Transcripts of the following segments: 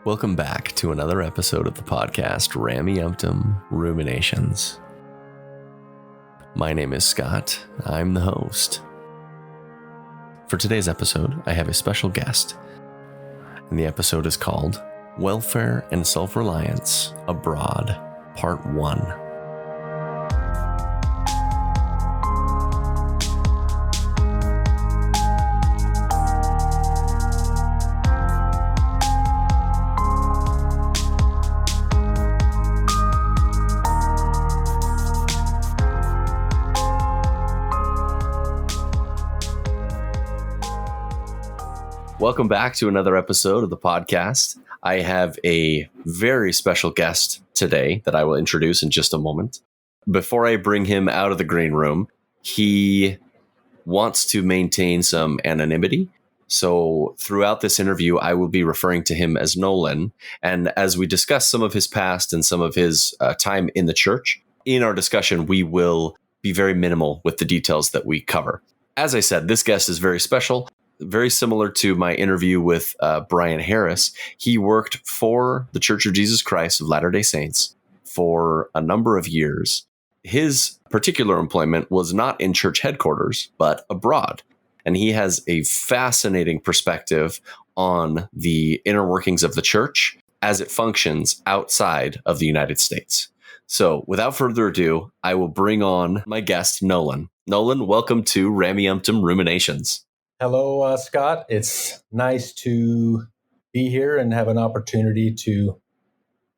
Welcome back to another episode of the podcast, Rameumptom, Ruminations. My name is Scott. I'm the host. For today's episode, I have a special guest, and the episode is called Welfare and Self Reliance Abroad, Part 1. Welcome back to another episode of the podcast. I have a very special guest today that I will introduce in just a moment. Before I bring him out of the green room, he wants to maintain some anonymity. So throughout this interview, I will be referring to him as Nolan. And as we discuss some of his past and some of his time in the church, in our discussion, we will be very minimal with the details that we cover. As I said, this guest is very special. Very similar to my interview with Brian Harris. He worked for the Church of Jesus Christ of Latter-day Saints for a number of years. His particular employment was not in church headquarters, but abroad. And he has a fascinating perspective on the inner workings of the church as it functions outside of the United States. So without further ado, I will bring on my guest, Nolan. Nolan, welcome to Rameumptom Ruminations. Hello, Scott. It's nice to be here and have an opportunity to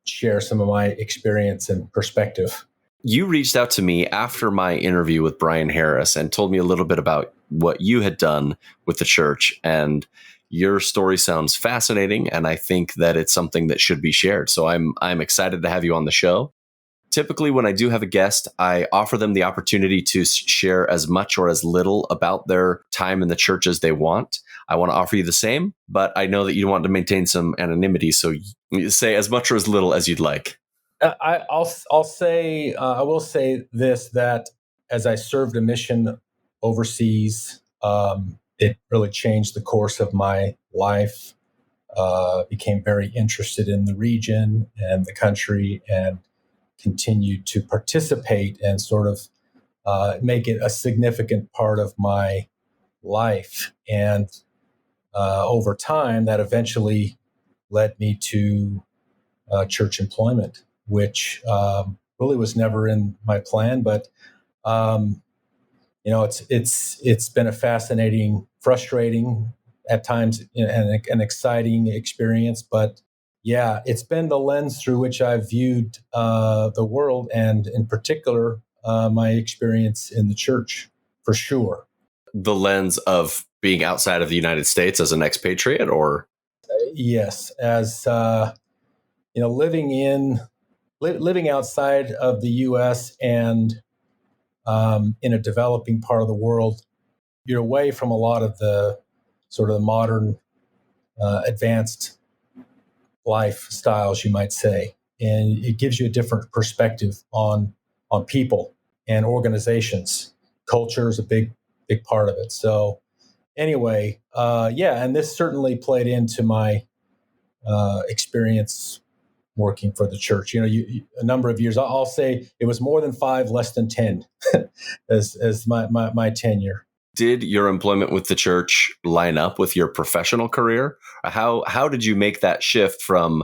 share some of my experience and perspective. You reached out to me after my interview with Brian Harris and told me a little bit about what you had done with the church. And your story sounds fascinating, and I think that it's something that should be shared. So I'm excited to have you on the show. Typically, when I do have a guest, I offer them the opportunity to share as much or as little about their time in the church as they want. I want to offer you the same, but I know that you want to maintain some anonymity, so you say as much or as little as you'd like. I will say this, that as I served a mission overseas, it really changed the course of my life. Became very interested in the region and the country, and continued to participate and sort of make it a significant part of my life. And over time, that eventually led me to church employment, which really was never in my plan. But it's been a fascinating, frustrating, at times, and an exciting experience. But yeah, it's been the lens through which I've viewed the world, and in particular, my experience in the church, for sure. The lens of being outside of the United States as an expatriate, or? Yes, as living outside of the U.S. and in a developing part of the world, you're away from a lot of the sort of the modern, advanced lifestyles, you might say, and it gives you a different perspective on people and organizations. Culture is a big part of it. So anyway, and this certainly played into my experience working for the church. A number of years. I'll say it was more than 5, less than 10, as my tenure. Did your employment with the church line up with your professional career? How did you make that shift from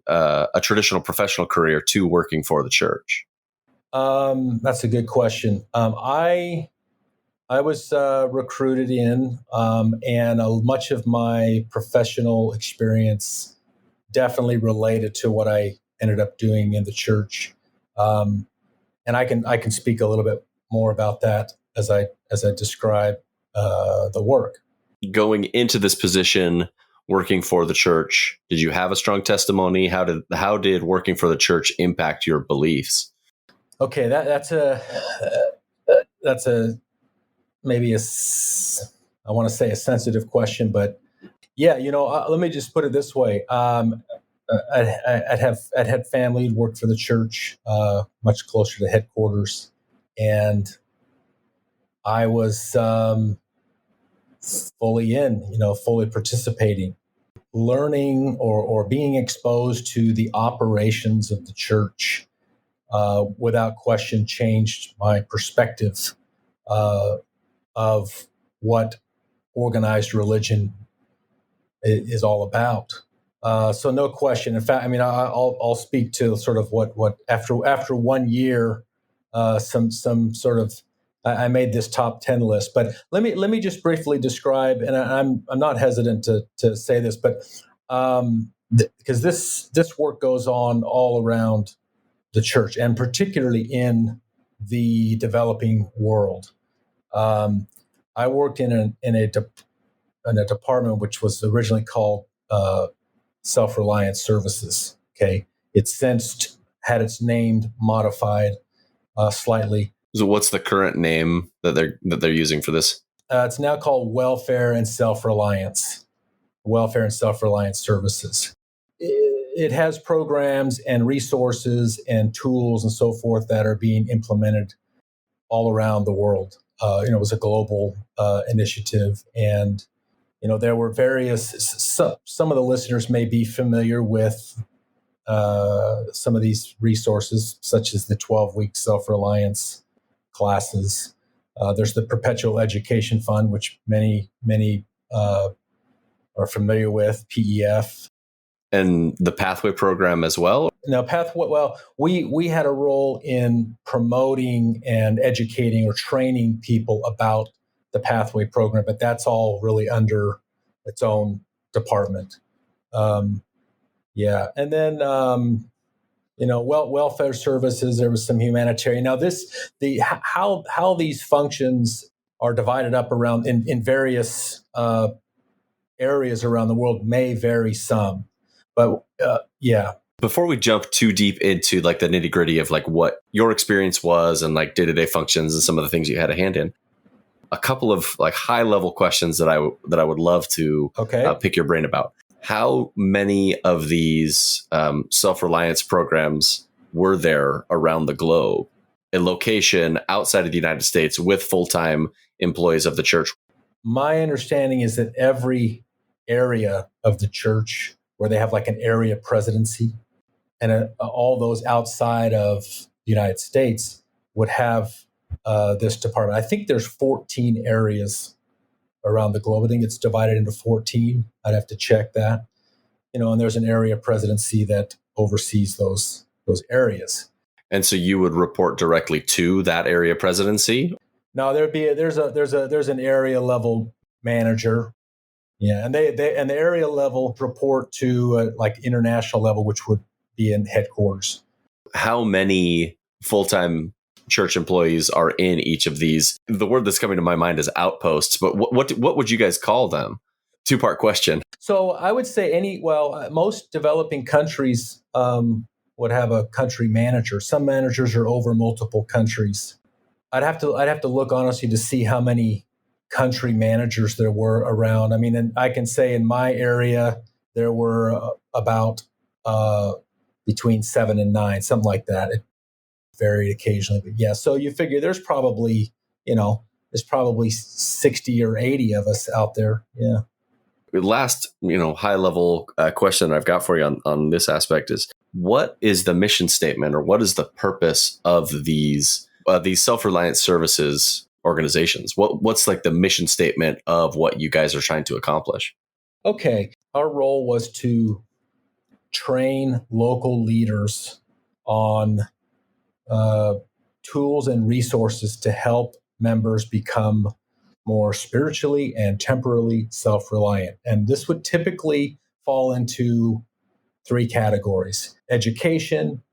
a traditional professional career to working for the church? That's a good question. I was recruited in, and much of my professional experience definitely related to what I ended up doing in the church. And I can speak a little bit more about that as I describe the work. Going into this position, working for the church, did you have a strong testimony? How did working for the church impact your beliefs? Okay, that's a maybe I want to say a sensitive question, but yeah, let me just put it this way. I'd had family who worked for the church, much closer to headquarters, and I was fully participating. learning or being exposed to the operations of the church without question changed my perspective of what organized religion is all about. So no question. In fact, I mean, I'll speak to sort of what after 1 year, some sort of I made this top 10 list. But let me just briefly describe, and I'm not hesitant to say this, but because this work goes on all around the church, and particularly in the developing world. I worked in a department which was originally called Self Reliance Services. Okay, it's since had its name modified slightly. So what's the current name that they're using for this? It's now called Welfare and Self Reliance. Welfare and Self Reliance Services. It has programs and resources and tools and so forth that are being implemented all around the world. It was a global initiative, and there were various. Some of the listeners may be familiar with some of these resources, such as the 12-week self-reliance classes. There's the Perpetual Education Fund, which many are familiar with, PEF. And the Pathway program as well? Now, Pathway, well, we had a role in promoting and educating or training people about the Pathway program, but that's all really under its own department. Yeah. And then, welfare services, there was some humanitarian. Now, how these functions are divided up around in various areas around the world may vary some. But yeah. Before we jump too deep into like the nitty gritty of like what your experience was and like day-to-day functions and some of the things you had a hand in, a couple of like high level questions that I would love to pick your brain about. How many of these self-reliance programs were there around the globe? A location outside of the United States with full-time employees of the church? My understanding is that every area of the church where they have like an area presidency, and all those outside of the United States would have this department. I think there's 14 areas around the globe. I think it's divided into 14. I'd have to check that. And there's an area presidency that oversees those areas. And so you would report directly to that area presidency? No, there's an area level manager. Yeah, and and the area level report to like international level, which would be in headquarters. How many full-time church employees are in each of these? The word that's coming to my mind is outposts, but what would you guys call them? Two-part question. So I would say most developing countries would have a country manager. Some managers are over multiple countries. I'd have to look honestly to see how many country managers there were around. I mean, and I can say in my area there were about between 7 and 9, something like that. It varied occasionally, but yeah. So you figure there's probably 60 or 80 of us out there. Yeah. Last, high level question I've got for you on this aspect is, what is the mission statement, or what is the purpose of these self-reliance services organizations? What's like the mission statement of what you guys are trying to accomplish? Okay. Our role was to train local leaders on tools and resources to help members become more spiritually and temporally self-reliant. And this would typically fall into 3 categories: education,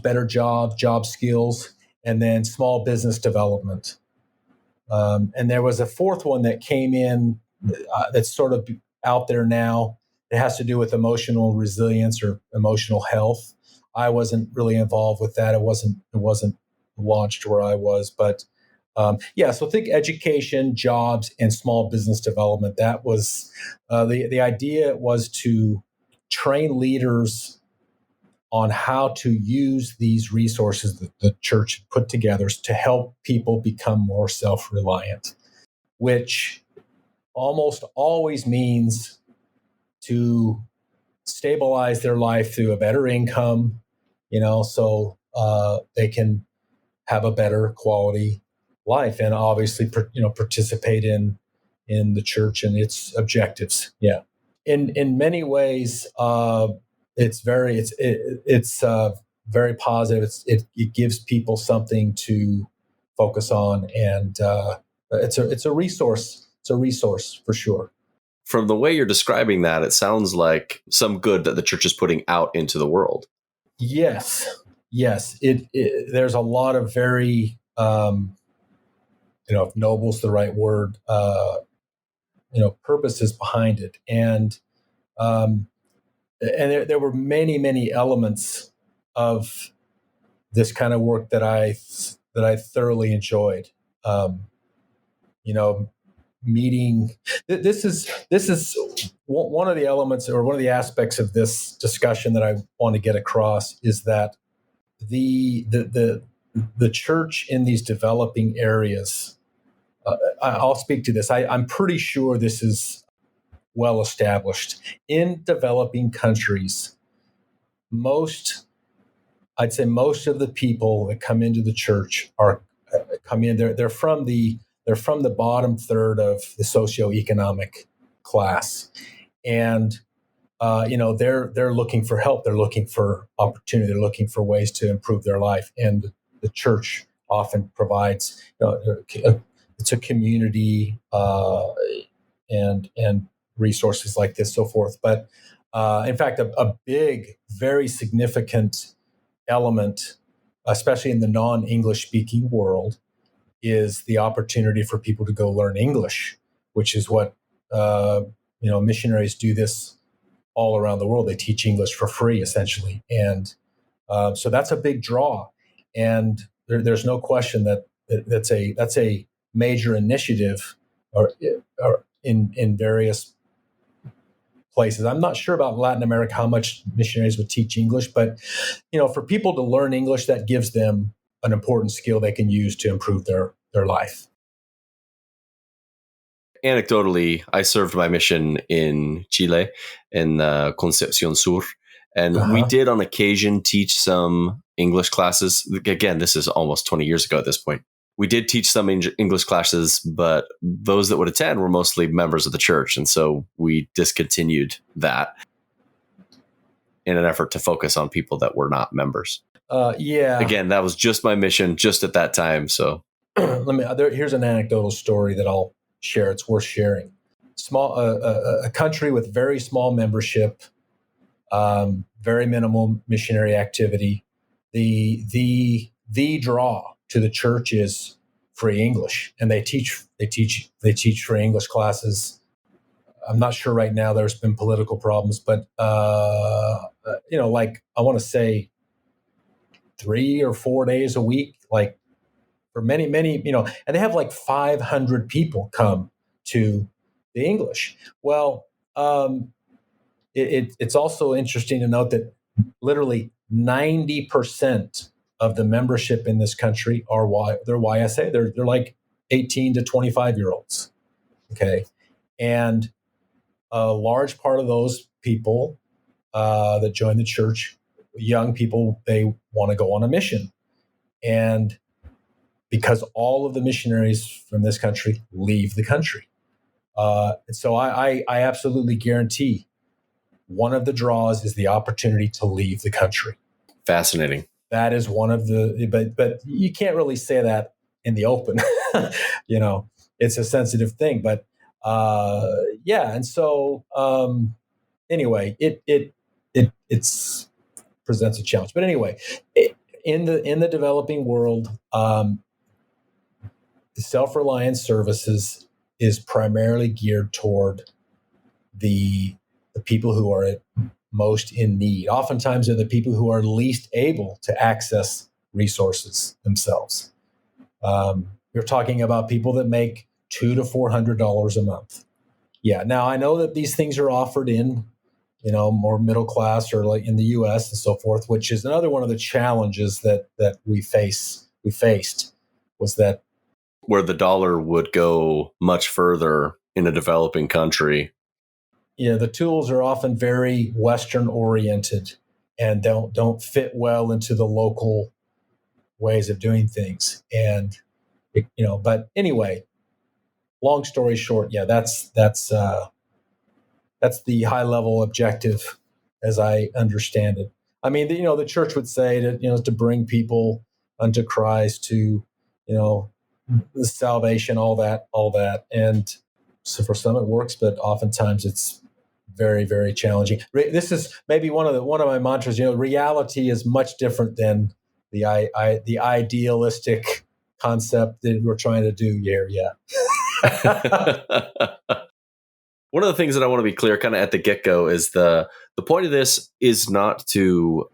better jobs, job skills, and then small business development. And there was a 4th one that came in that's sort of out there now. It has to do with emotional resilience or emotional health. I wasn't really involved with that. It wasn't launched where I was, but so think education, jobs, and small business development. That was the idea was to train leaders on how to use these resources that the church put together to help people become more self-reliant, which almost always means to stabilize their life through a better income, so they can have a better quality life, and obviously, participate in the church and its objectives. Yeah, in many ways, it's very positive. It gives people something to focus on, and it's a resource. It's a resource for sure. From the way you're describing that, it sounds like some good that the church is putting out into the world. Yes. There's a lot of very, if noble's the right word, purposes behind it, and there were many, many elements of this kind of work that I thoroughly enjoyed. Meeting. This is one of the elements, or one of the aspects of this discussion that I want to get across, is that the church in these developing areas. I'll speak to this. I'm pretty sure this is well established in developing countries. I'd say most of the people that come into the church come in. They're from the bottom third of the socioeconomic class, and they're looking for help. They're looking for opportunity. They're looking for ways to improve their life, and the church often provides. It's a community and resources like this, so forth. But in fact, a big, very significant element, especially in the non-English speaking world, is the opportunity for people to go learn English, which is what missionaries do this all around the world. They teach English for free, essentially, and so that's a big draw. And there's no question that's a major initiative, or in various places. I'm not sure about Latin America how much missionaries would teach English, but for people to learn English, that gives them an important skill they can use to improve their life. Anecdotally, I served my mission in Chile, in Concepcion Sur, and we did on occasion teach some English classes. Again, this is almost 20 years ago at this point. We did teach some English classes, but those that would attend were mostly members of the church, and so we discontinued that in an effort to focus on people that were not members. Again, that was just my mission, just at that time. So here's an anecdotal story that I'll share. It's worth sharing. A country with very small membership, very minimal missionary activity. The draw to the church is free English, and they teach free English classes. I'm not sure right now. There's been political problems, but like I want to say 3 or 4 days a week, like for many, and they have like 500 people come to the English. Well, it's also interesting to note that literally 90% of the membership in this country they're YSA. They're like 18 to 25-year-olds. Okay. And a large part of those people that join the church, young people, they want to go on a mission. And because all of the missionaries from this country leave the country. And so I absolutely guarantee one of the draws is the opportunity to leave the country. Fascinating. That is one of but you can't really say that in the open. It's a sensitive thing, but and so anyway, it presents a challenge. But anyway, in the developing world, self-reliance services is primarily geared toward the people who are most in need. Oftentimes, they're the people who are least able to access resources themselves. You're talking about people that make $200 to $400 a month. Yeah. Now, I know that these things are offered in, more middle class, or like in the U.S. and so forth, which is another one of the challenges that we faced was that where the dollar would go much further in a developing country, the tools are often very Western oriented and don't fit well into the local ways of doing things. And but anyway, long story short, yeah, that's the high level objective as I understand it. I mean, the church would say that, to bring people unto Christ, to, the salvation, all that. And so for some it works, but oftentimes it's very, very challenging. This is maybe one of my mantras. Reality is much different than the idealistic concept that we're trying to do here. Yeah. One of the things that I want to be clear kind of at the get-go is the point of this is not to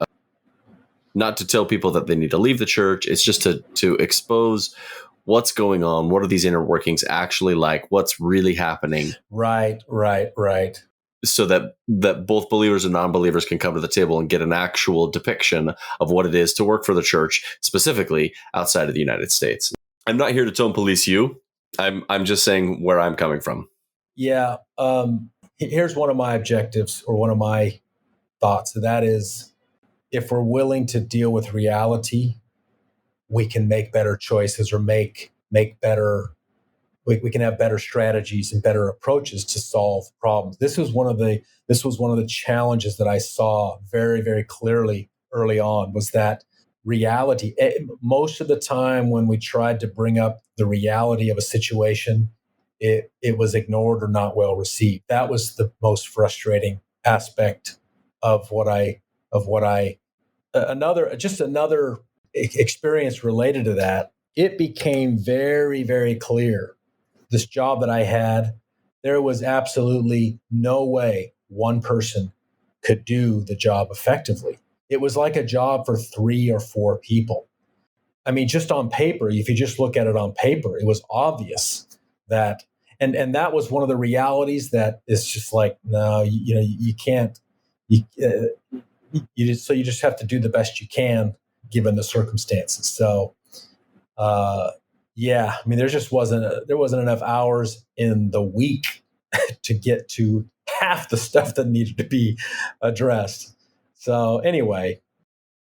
tell people that they need to leave the church. It's just to expose what's going on. What are these inner workings actually like? What's really happening? Right. So that both believers and non-believers can come to the table and get an actual depiction of what it is to work for the church, specifically outside of the United States. I'm not here to tone police you. I'm just saying where I'm coming from. Yeah. Here's one of my objectives, or one of my thoughts. That is, if we're willing to deal with reality, we can make better choices, or make better. We can have better strategies and better approaches to solve problems. This was one of the challenges that I saw very, very clearly early on, was that reality. Most of the time when we tried to bring up the reality of a situation, it was ignored or not well received. That was the most frustrating aspect of what I another experience related to that. It became very, very clear. This job that I had, there was absolutely no way one person could do the job effectively. It was like a job for 3 or 4 people. I mean, just on paper, if you just look at it on paper, it was obvious that, and that was one of the realities that is just like, no, you can't, you just have to do the best you can given the circumstances. So, yeah, I mean, there wasn't enough hours in the week to get to half the stuff that needed to be addressed. So anyway.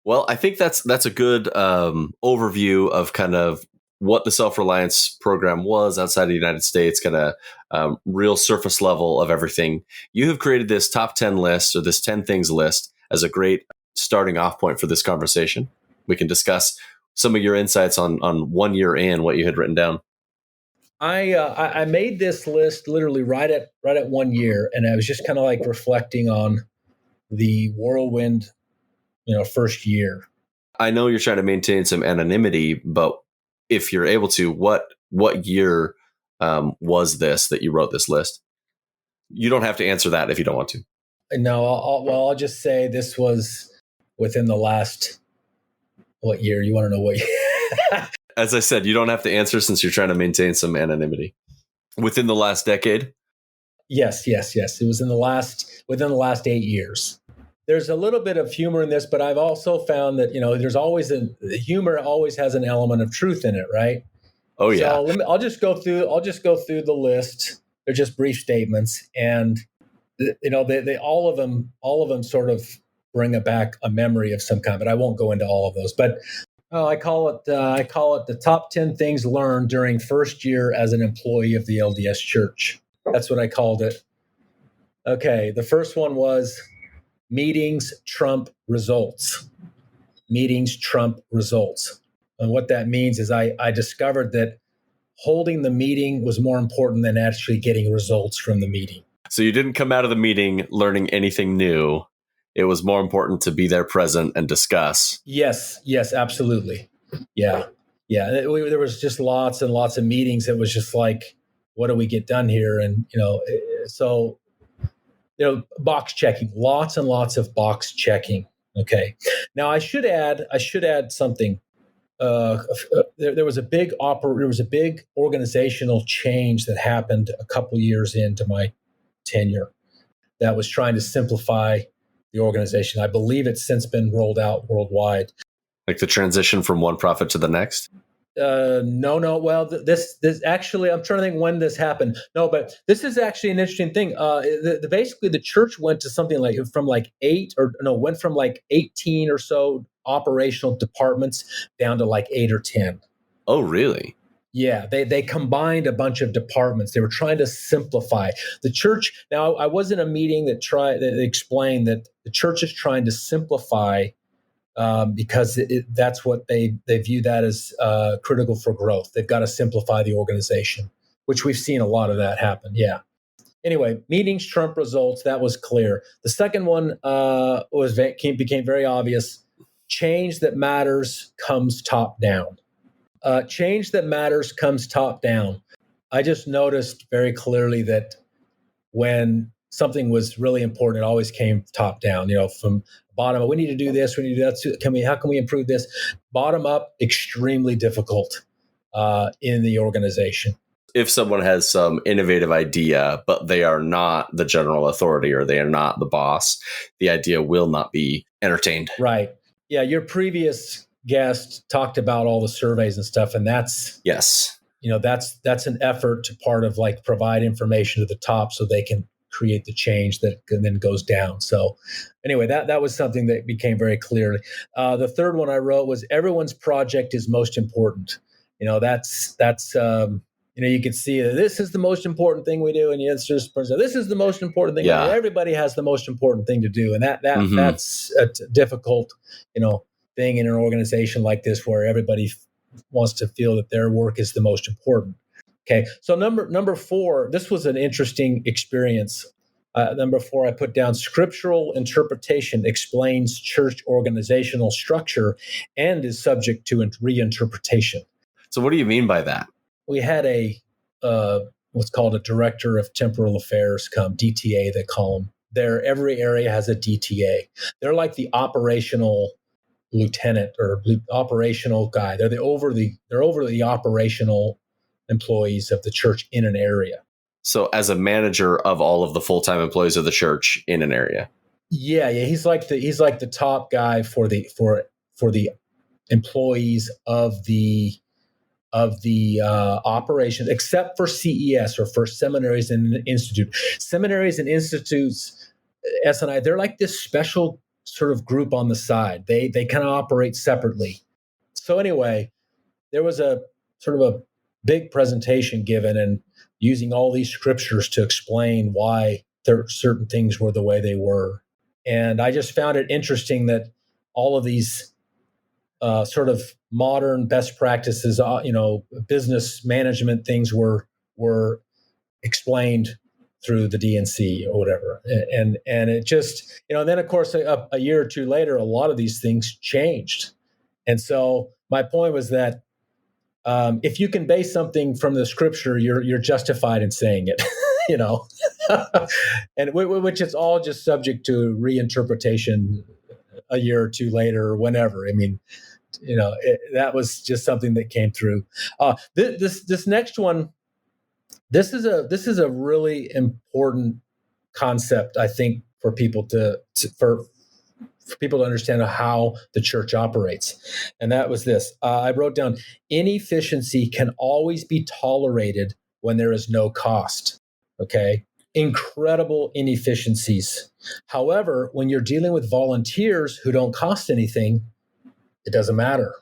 Well, I think that's a good overview of kind of what the self-reliance program was outside of the United States, kind of real surface level of everything. You have created this top 10 list, or this 10 things list, as a great starting off point for this conversation. We can discuss some of your insights on 1 year in, what you had written down. I made this list literally right at 1 year, and I was just kind of like reflecting on the whirlwind, first year. I know you're trying to maintain some anonymity, but if you're able to, what year was this that you wrote this list? You don't have to answer that if you don't want to. No, I'll just say this was within the last. What year? You want to know what year? As I said, you don't have to answer since you're trying to maintain some anonymity. Within the last decade? Yes. It was within the last 8 years. There's a little bit of humor in this, but I've also found that, there's always the humor always has an element of truth in it, right? Oh yeah. So I'll just go through the list. They're just brief statements, and they all of them sort of bring back a memory of some kind, but I won't go into all of those. But I call it the top 10 things learned during first year as an employee of the LDS Church. That's what I called it. Okay, the first one was meetings trump results. Meetings trump results. And what that means is I discovered that holding the meeting was more important than actually getting results from the meeting. So you didn't come out of the meeting learning anything new. It was more important to be there present and discuss. Yes, absolutely. Yeah. There was just lots and lots of meetings. It was just like, what do we get done here? And, box checking, lots and lots of box checking. Okay. Now I should add something. There was a big organizational change that happened a couple years into my tenure that was trying to simplify the organization. I believe it's since been rolled out worldwide. Like the transition from one prophet to the next? No. Well, this actually, I'm trying to think when this happened. No, but this is actually an interesting thing. Basically, the church went to something like went from like 18 or so operational departments down to like 8 or 10. Oh, really? Yeah, they combined a bunch of departments. They were trying to simplify the church. Now, I was in a meeting that explained that the church is trying to simplify because that's what they view that as critical for growth. They've got to simplify the organization, which we've seen a lot of that happen. Yeah. Anyway, meetings trump results. That was clear. The second one became very obvious. Change that matters comes top down. Change that matters comes top down. I just noticed very clearly that when something was really important, it always came top down, from bottom up. We need to do this. We need to do that. How can we improve this? Bottom up, extremely difficult in the organization. If someone has some innovative idea, but they are not the general authority or they are not the boss, the idea will not be entertained. Right. Yeah. Your previous guest talked about all the surveys and stuff, and that's that's an effort to part of like provide information to the top so they can create the change that then goes down. So anyway, that was something that became very clear. The third one I wrote was everyone's project is most important. That's you can see that this is the most important thing we do, and this is the most important thing. Yeah. Everybody has the most important thing to do, and that's a difficult thing in an organization like this where everybody wants to feel that their work is the most important. Okay, so number 4, this was an interesting experience. Number 4, I put down scriptural interpretation explains church organizational structure and is subject to reinterpretation. So what do you mean by that? We had what's called a director of temporal affairs come, DTA they call them. Every area has a DTA. They're like the operational lieutenant or operational guy. They're over the operational employees of the church in an area. So as a manager of all of the full-time employees of the church in an area. Yeah. He's like the top guy for the employees of the operations, except for CES or for seminaries and institute. Seminaries and institutes, S&I, they're like this special sort of group on the side. They kind of operate separately. So anyway, there was a sort of a big presentation given and using all these scriptures to explain why certain things were the way they were. And I just found it interesting that all of these sort of modern best practices, business management things were explained through the DNC or whatever. And it just, and then of course, a year or two later, a lot of these things changed. And so my point was that if you can base something from the scripture, you're justified in saying it, and which is all just subject to reinterpretation a year or two later or whenever. I mean, that was just something that came through. This next one, this is a really important concept, I think, for people for people to understand how the church operates. And that was this. I wrote down, inefficiency can always be tolerated when there is no cost. Okay. Incredible inefficiencies. However, when you're dealing with volunteers who don't cost anything, it doesn't matter.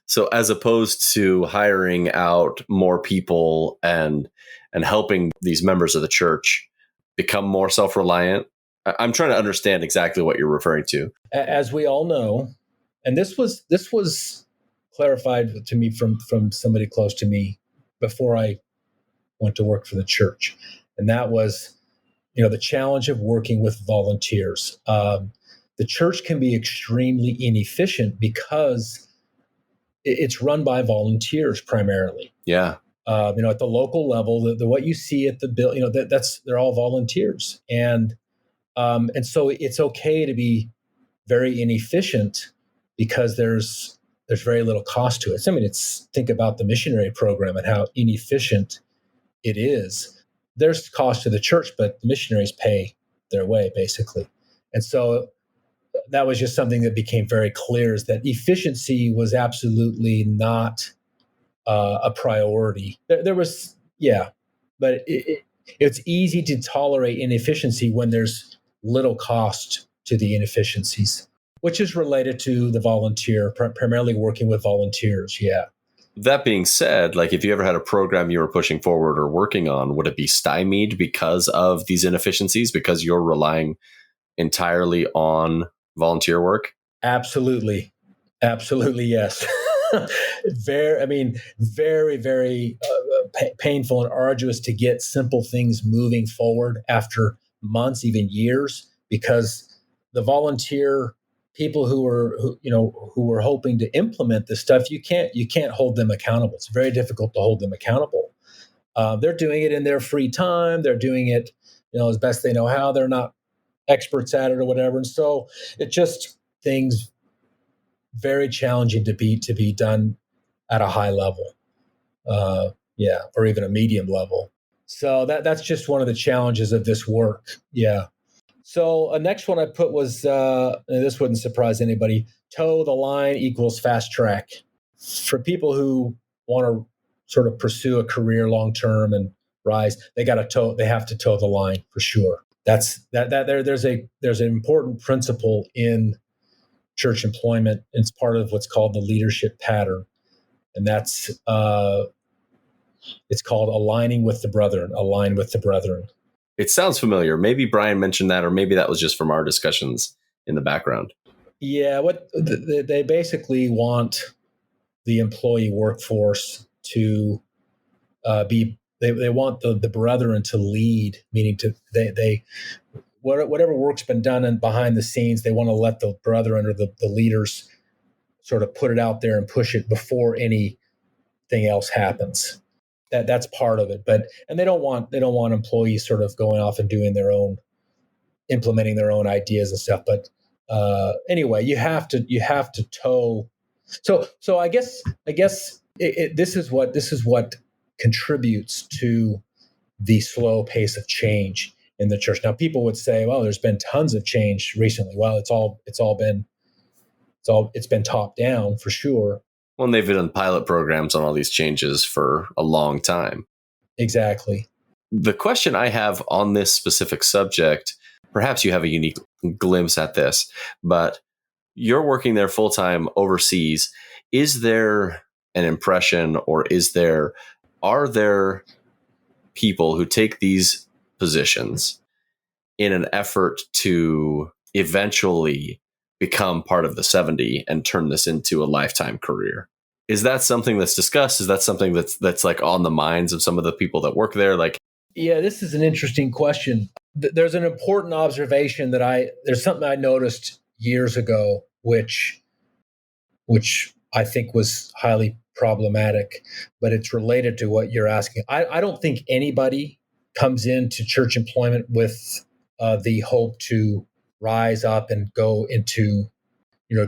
So as opposed to hiring out more people and helping these members of the church become more self-reliant, I'm trying to understand exactly what you're referring to. As we all know, and this was clarified to me from somebody close to me before I went to work for the church, and that was, the challenge of working with volunteers. The church can be extremely inefficient because it's run by volunteers primarily. Yeah. At the local level, what you see at the bill, they're all volunteers, and so it's okay to be very inefficient because there's very little cost to it. So, I mean, think about the missionary program and how inefficient it is. There's cost to the church, but the missionaries pay their way basically, and so that was just something that became very clear, is that efficiency was absolutely not a priority. There was, yeah, but it's easy to tolerate inefficiency when there's little cost to the inefficiencies, which is related to the volunteer, primarily working with volunteers. Yeah. That being said, like if you ever had a program you were pushing forward or working on, would it be stymied because of these inefficiencies, because you're relying entirely on volunteer work? Absolutely. Absolutely, yes. Very, very painful and arduous to get simple things moving forward after months, even years, because the volunteer people who were hoping to implement this stuff, you can't hold them accountable. It's very difficult to hold them accountable. They're doing it in their free time. They're doing it, as best they know how. They're not experts at it or whatever, and so it just things very challenging to be done at a high level, or even a medium level. So that's just one of the challenges of this work. Yeah. So next one I put was, and this wouldn't surprise anybody, toe the line equals fast track. For people who want to sort of pursue a career long term and rise, they have to toe the line for sure. There's an important principle in church employment. It's part of what's called the leadership pattern, and that's it's called aligning with the brethren. Align with the brethren. It sounds familiar. Maybe Brian mentioned that, or maybe that was just from our discussions in the background. Yeah, what they basically want the employee workforce to be. They want the brethren to lead, meaning they whatever work's been done and behind the scenes, they want to let the brethren or the leaders sort of put it out there and push it before anything else happens. That's part of it. And they don't want employees sort of going off and doing their own, implementing their own ideas and stuff. But anyway, you have to toe. So I guess this is what contributes to the slow pace of change in the church. Now, people would say, "Well, there's been tons of change recently." Well, it's been top down for sure. Well, and they've done pilot programs on all these changes for a long time. Exactly. The question I have on this specific subject, perhaps you have a unique glimpse at this, but you're working there full time overseas. Is there an impression, or are there people who take these positions in an effort to eventually become part of the 70 and turn this into a lifetime career? Is that something that's discussed? Is that something that's like on the minds of some of the people that work there? Like, yeah, this is an interesting question. There's an important observation there's something I noticed years ago, which I think was highly problematic, but it's related to what you're asking. I don't think anybody comes into church employment with the hope to rise up and go into,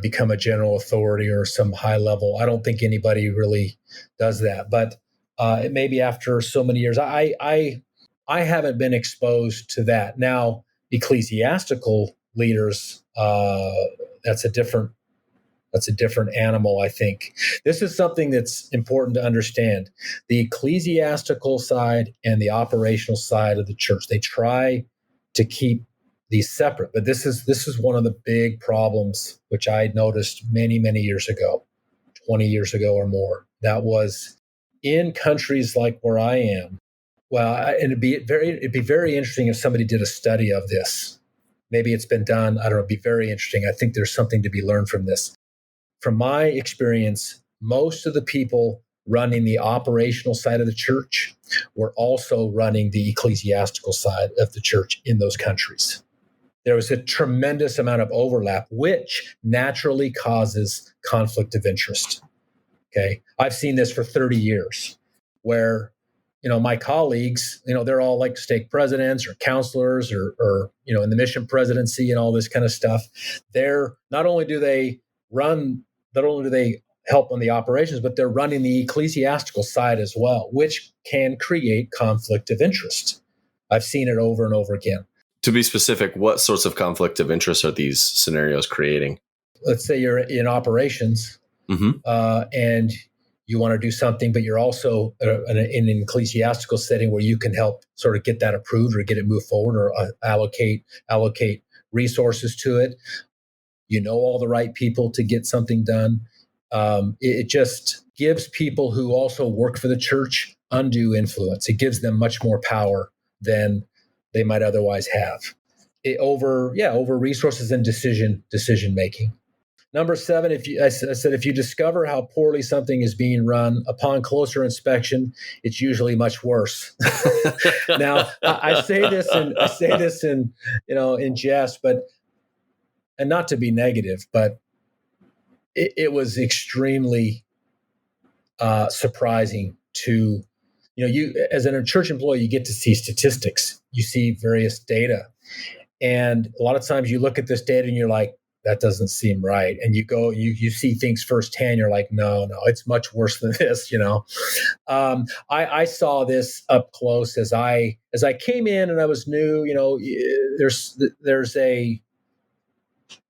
become a general authority or some high level. I don't think anybody really does that. But it may be after so many years. I haven't been exposed to that. Now, ecclesiastical leaders, that's a different animal, I think. This is something that's important to understand. The ecclesiastical side and the operational side of the church, they try to keep these separate. But this is one of the big problems, which I noticed many, many years ago, 20 years ago or more. That was in countries like where I am. Well, and it'd be very interesting if somebody did a study of this. Maybe it's been done. I don't know. It'd be very interesting. I think there's something to be learned from this. From my experience, most of the people running the operational side of the church were also running the ecclesiastical side of the church in those countries. There was a tremendous amount of overlap, which naturally causes conflict of interest. Okay. I've seen this for 30 years where, my colleagues, they're all like stake presidents or counselors or in the mission presidency and all this kind of stuff. Not only do they help on the operations, but they're running the ecclesiastical side as well, which can create conflict of interest. I've seen it over and over again. To be specific, what sorts of conflict of interest are these scenarios creating? Let's say you're in operations, and you want to do something, but you're also in an ecclesiastical setting where you can help sort of get that approved or get it moved forward or allocate resources to it. You know all the right people to get something done. It just gives people who also work for the church undue influence. It gives them much more power than they might otherwise have over resources and decision making. Number 7, I said if you discover how poorly something is being run, upon closer inspection, it's usually much worse. Now, I say this in in jest, but and not to be negative, but it was extremely surprising to you as a church employee, you get to see statistics, you see various data, and a lot of times you look at this data and you're like, that doesn't seem right. And you see things firsthand. You're like, no, it's much worse than this. I saw this up close as I came in and I was new. There's a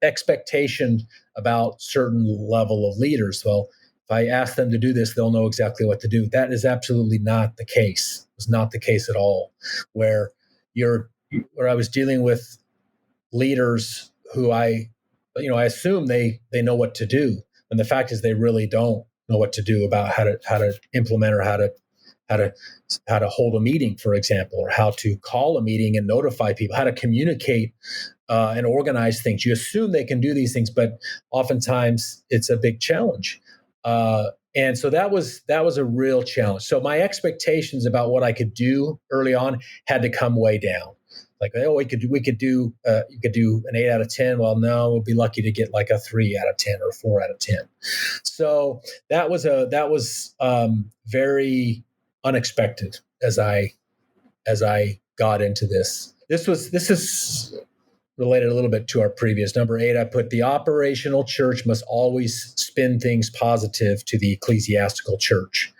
expectation about certain level of leaders. Well, if I ask them to do this, they'll know exactly what to do. That is absolutely not the case. It's not the case at all. Where I was dealing with leaders who I assume they know what to do, and the fact is they really don't know what to do about how to implement or how to hold a meeting, for example, or how to call a meeting and notify people, how to communicate and organize things. You assume they can do these things, but oftentimes it's a big challenge. And so that was a real challenge. So my expectations about what I could do early on had to come way down. Like, oh, we could do you could do an 8 out of 10. Well, no, we'll be lucky to get like a 3 out of 10 or 4 out of 10. So that was very unexpected as I got into this. This is related a little bit to our previous. Number 8, I put the operational church must always spin things positive to the ecclesiastical church.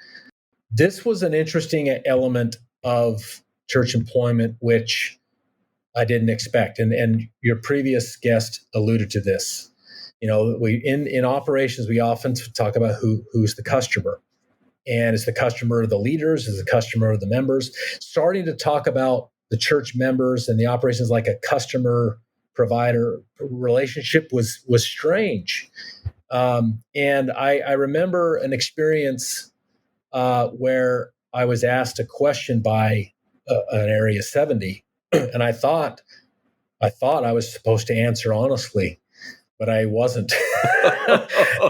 This was an interesting element of church employment, which I didn't expect. And your previous guest alluded to this. We in operations, we often talk about who's the customer. And is the customer the leaders? Is the customer the members? Starting to talk about the church members and the operations like a customer provider relationship was strange. And I remember an experience where I was asked a question by an Area 70, and I thought I was supposed to answer honestly, but I wasn't.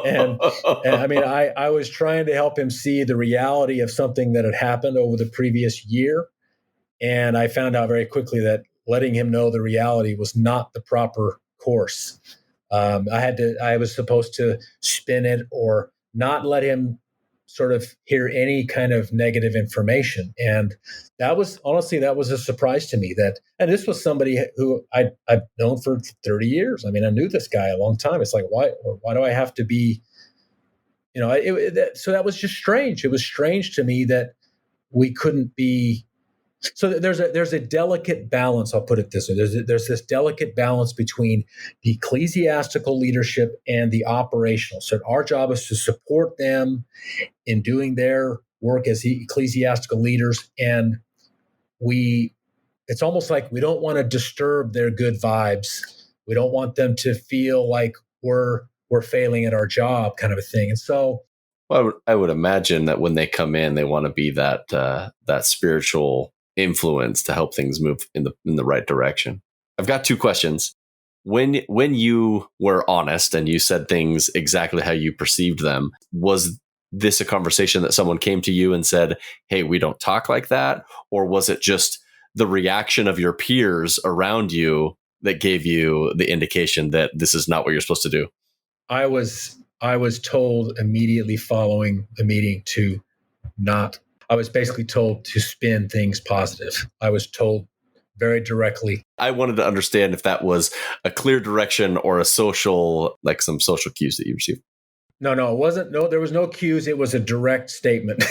and I mean, I was trying to help him see the reality of something that had happened over the previous year. And I found out very quickly that letting him know the reality was not the proper course. I was supposed to spin it or not let him sort of hear any kind of negative information. And that was a surprise to me and this was somebody who I've known for 30 years. I mean, I knew this guy a long time. It's like, why do I have to be, so that was just strange. It was strange to me that we couldn't be. So there's a delicate balance. I'll put it this way. There's this delicate balance between the ecclesiastical leadership and the operational. So our job is to support them in doing their work as ecclesiastical leaders. And it's almost like we don't want to disturb their good vibes. We don't want them to feel like we're failing at our job, kind of a thing. And so, well, I would imagine that when they come in, they want to be that spiritual influence to help things move in the right direction. I've got 2 questions. When you were honest and you said things exactly how you perceived them, was this a conversation that someone came to you and said, hey, we don't talk like that? Or was it just the reaction of your peers around you that gave you the indication that this is not what you're supposed to do? I was told immediately following the meeting I was basically told to spin things positive. I was told very directly. I wanted to understand if that was a clear direction or a social, like some social cues that you received. No, it wasn't. No, there was no cues. It was a direct statement.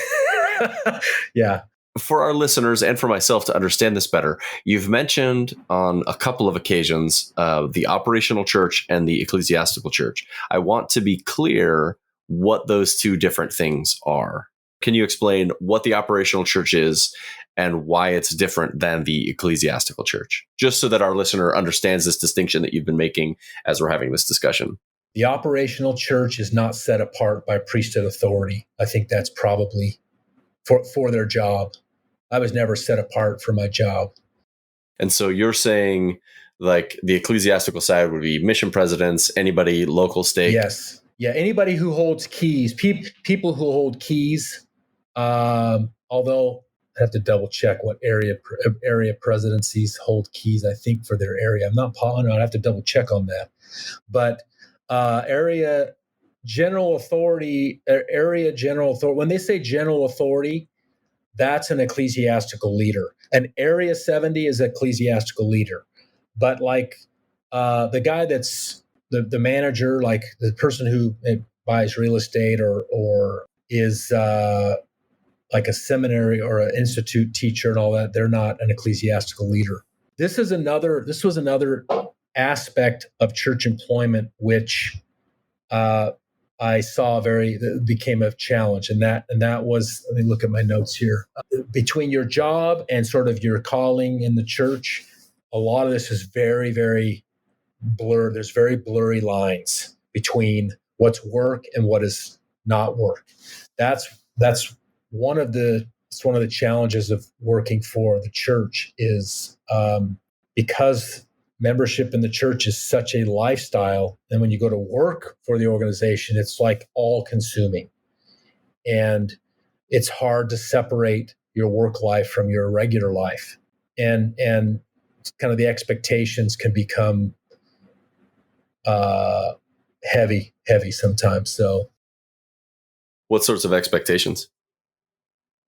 Yeah. For our listeners and for myself to understand this better, you've mentioned on a couple of occasions the operational church and the ecclesiastical church. I want to be clear what those two different things are. Can you explain what the operational church is and why it's different than the ecclesiastical church? Just so that our listener understands this distinction that you've been making as we're having this discussion. The operational church is not set apart by priesthood authority. I think that's probably for their job. I was never set apart for my job. And so you're saying like the ecclesiastical side would be mission presidents, anybody local, stake? Yes. Yeah. Anybody who holds keys, people who hold keys, although I have to double check what area presidencies hold keys, I think, for their area. I'm not positive. I'd have to double check on that. But area general authority, when they say general authority, that's an ecclesiastical leader. An Area 70 is an ecclesiastical leader. But like the guy that's the manager, like the person who buys real estate or is like a seminary or an institute teacher and all that, they're not an ecclesiastical leader. This was another aspect of church employment which I saw became a challenge, and that was, let me look at my notes here. Between your job and sort of your calling in the church, a lot of this is very, very blurred. There's very blurry lines between what's work and what is not work. That's one of the challenges of working for the church is because membership in the church is such a lifestyle. And when you go to work for the organization, it's like all consuming. And it's hard to separate your work life from your regular life. And kind of the expectations can become heavy sometimes. So what sorts of expectations?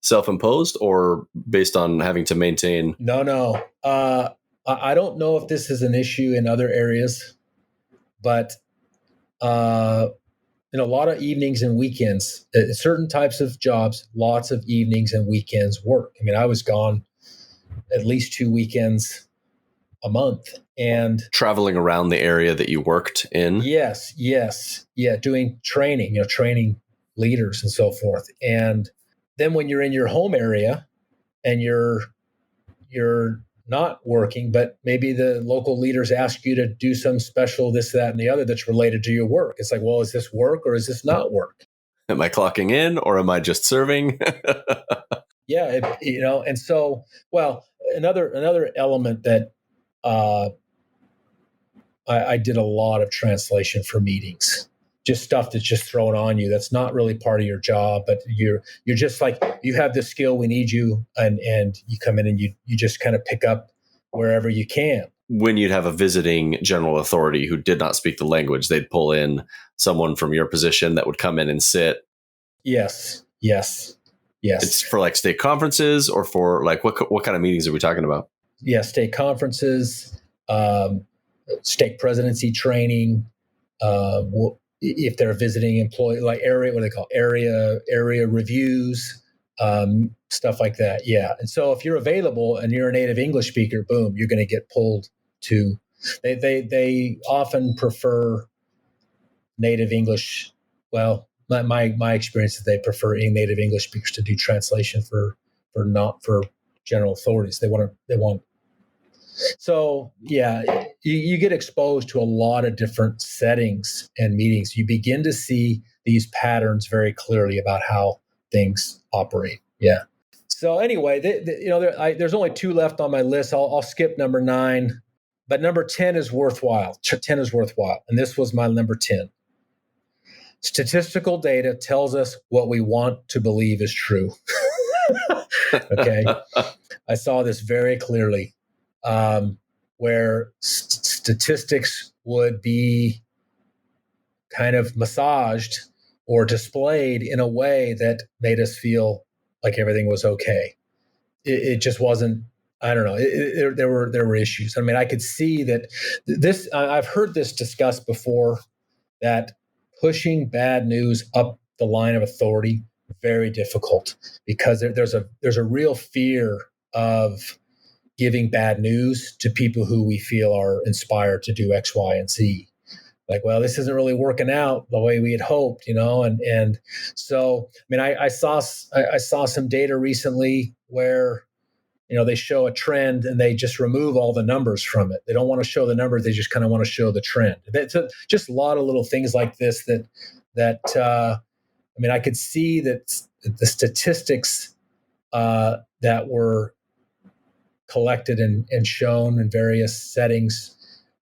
Self-imposed or based on having to maintain? No. I don't know if this is an issue in other areas, but in a lot of evenings and weekends, certain types of jobs, lots of evenings and weekends work. I mean, I was gone at least 2 weekends a month and traveling around the area that you worked in. Yes. Yeah. Doing training, training leaders and so forth. And then when you're in your home area and you're not working, but maybe the local leaders ask you to do some special this, that, and the other that's related to your work. It's like, well, is this work or is this not work? Am I clocking in or am I just serving? Yeah, and so, well, another element that I did a lot of translation for meetings, just stuff that's just thrown on you. That's not really part of your job, but you're just like, you have this skill, we need you. And you come in and you just kind of pick up wherever you can. When you'd have a visiting general authority who did not speak the language, they'd pull in someone from your position that would come in and sit. Yes. It's for like state conferences or for like, what kind of meetings are we talking about? Yeah. State conferences, state presidency training, if they're visiting employee, like area reviews, stuff like that. Yeah. And so if you're available and you're a native English speaker, boom, you're going to get pulled to, they often prefer native English. Well, my experience is they prefer native English speakers to do translation for general authorities. They want. So yeah, you get exposed to a lot of different settings and meetings. You begin to see these patterns very clearly about how things operate. Yeah. So anyway, there's only 2 left on my list. I'll skip number 9, but number 10 is worthwhile. 10 is worthwhile, and this was my number 10. Statistical data tells us what we want to believe is true. Okay, I saw this very clearly. Where statistics would be kind of massaged or displayed in a way that made us feel like everything was okay. It just wasn't. I don't know. There were issues. I mean, I could see that this. I've heard this discussed before, that pushing bad news up the line of authority, very difficult, because there's a real fear of giving bad news to people who we feel are inspired to do X, Y, and Z. like, well, this isn't really working out the way we had hoped, and so, I mean, I saw some data recently where, they show a trend and they just remove all the numbers from it. They don't want to show the numbers; they just kind of want to show the trend. That's just a lot of little things like this I mean, I could see that the statistics that were collected and shown in various settings,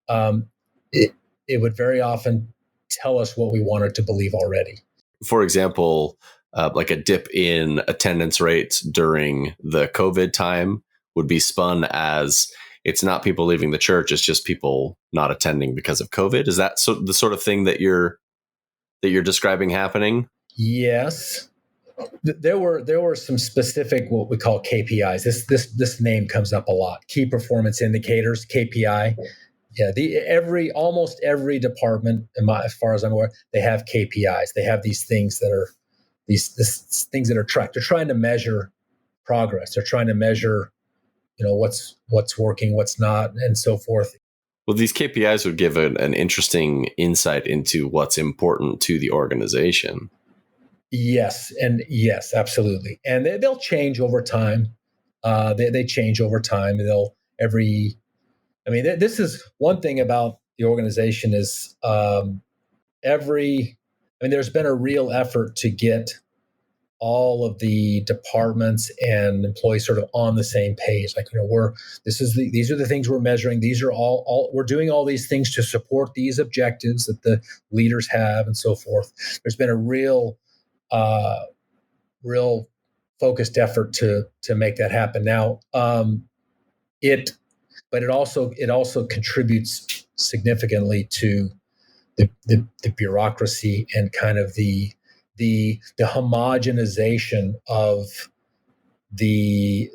um, it would very often tell us what we wanted to believe already. For example, like a dip in attendance rates during the COVID time would be spun as it's not people leaving the church, it's just people not attending because of COVID. Is that the sort of thing that you're describing happening? Yes. There were some specific what we call KPIs. This name comes up a lot. Key performance indicators, KPI. Yeah, almost every department, as far as I'm aware, they have KPIs. They have these things that are these things that are tracked. They're trying to measure progress. They're trying to measure, what's working, what's not, and so forth. Well, these KPIs would give an interesting insight into what's important to the organization. Yes, absolutely, and they'll change over time. They change over time. This is one thing about the organization is there's been a real effort to get all of the departments and employees sort of on the same page. Like, these are the things we're measuring. These are all we're doing all these things to support these objectives that the leaders have and so forth. There's been a real focused effort to make that happen. Now, it also contributes significantly to the bureaucracy and kind of the homogenization of the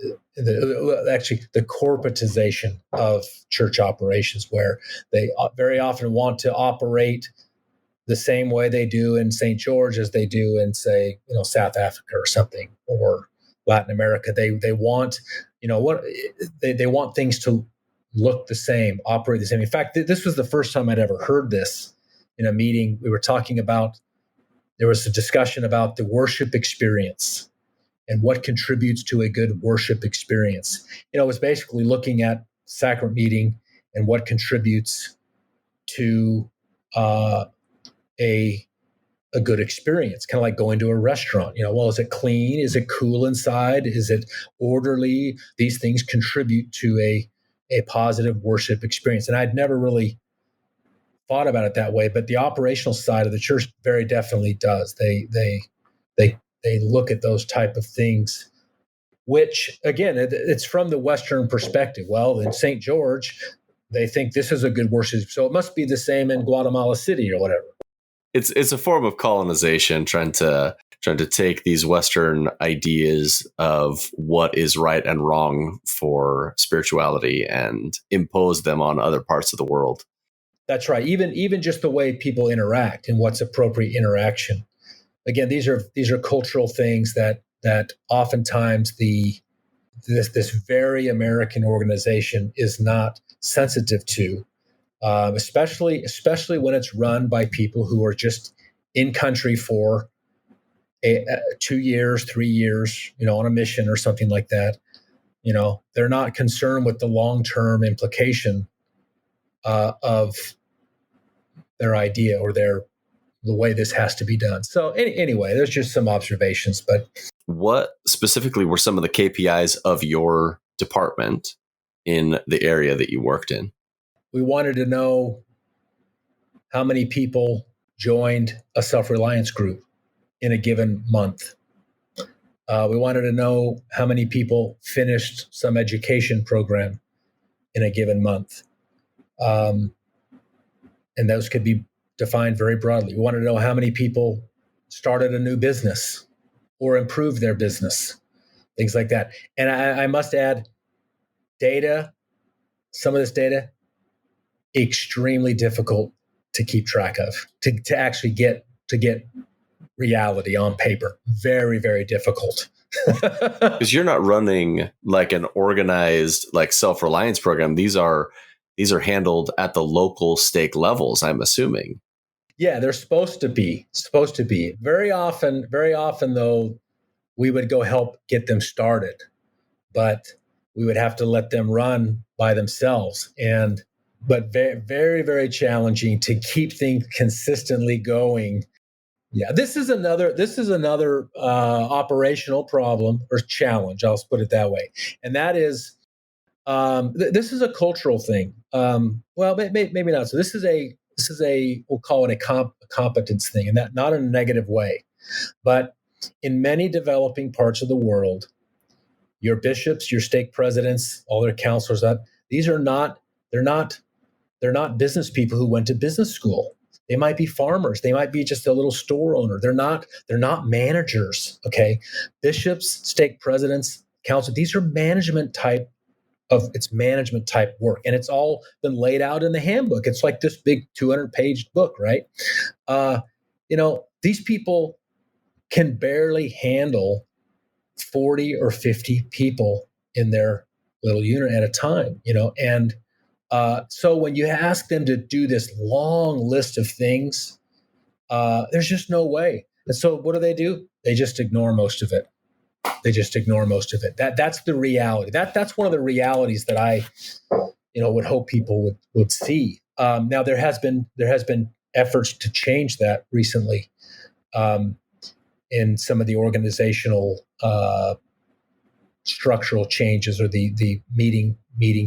corporatization of church operations, where they very often want to operate the same way they do in St. George as they do in, say, South Africa or something, or Latin America. They want, they want things to look the same, operate the same. In fact, this was the first time I'd ever heard this in a meeting. We were talking about, there was a discussion about the worship experience and what contributes to a good worship experience. It was basically looking at sacrament meeting and what contributes to a good experience, kind of like going to a restaurant. Well, is it clean? Is it cool inside? Is it orderly? These things contribute to a positive worship experience. And I'd never really thought about it that way, but the operational side of the church very definitely does. They look at those type of things, which, again, it's from the Western perspective. Well, in St. George, they think this is a good worship, so it must be the same in Guatemala City or whatever. It's a form of colonization, trying to take these Western ideas of what is right and wrong for spirituality and impose them on other parts of the world. That's right. Even just the way people interact and what's appropriate interaction. Again, these are cultural things that oftentimes this very American organization is not sensitive to. Especially when it's run by people who are just in country for 2 years, 3 years, on a mission or something like that. They're not concerned with the long-term implication of their idea or the way this has to be done. So anyway, there's just some observations. But what specifically were some of the KPIs of your department in the area that you worked in? We wanted to know how many people joined a self-reliance group in a given month. We wanted to know how many people finished some education program in a given month. And those could be defined very broadly. We wanted to know how many people started a new business or improved their business, things like that. And I must add, some of this data, extremely difficult to keep track of, to actually get reality on paper. Very, very difficult. Because you're not running like an organized, like, self-reliance program. These are these are handled at the local stake levels, I'm assuming. Yeah, they're supposed to be. Very often, though, we would go help get them started, but we would have to let them run by themselves. But very, very, very challenging to keep things consistently going. Yeah, this is another operational problem or challenge. I'll put it that way, and that is this is a cultural thing. Well, maybe not. So this is a we'll call it a competence thing, and that not in a negative way, but in many developing parts of the world, your bishops, your stake presidents, all their counselors, that these are not they're not business people who went to business school. They might be farmers. They might be just a little store owner. They're not managers. Okay, bishops, stake presidents, council. These are management type work, and it's all been laid out in the handbook. It's like this big 200-page book, right? These people can barely handle 40 or 50 people in their little unit at a time, and so when you ask them to do this long list of things, there's just no way. And so what do? They just ignore most of it. That's the reality. That's one of the realities that I, would hope people would see. Now there has been efforts to change that recently, in some of the organizational structural changes or the meeting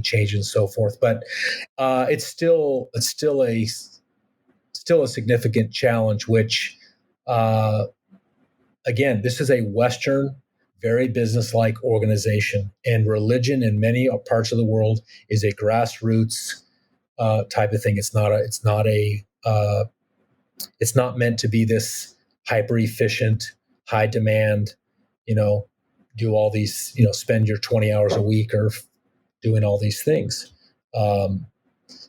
changes and so forth. But it's still a significant challenge. Which again, this is a Western, very business-like organization, and religion in many parts of the world is a grassroots type of thing. It's not meant to be this hyper efficient, high demand, do all these, spend your 20 hours a week or doing all these things.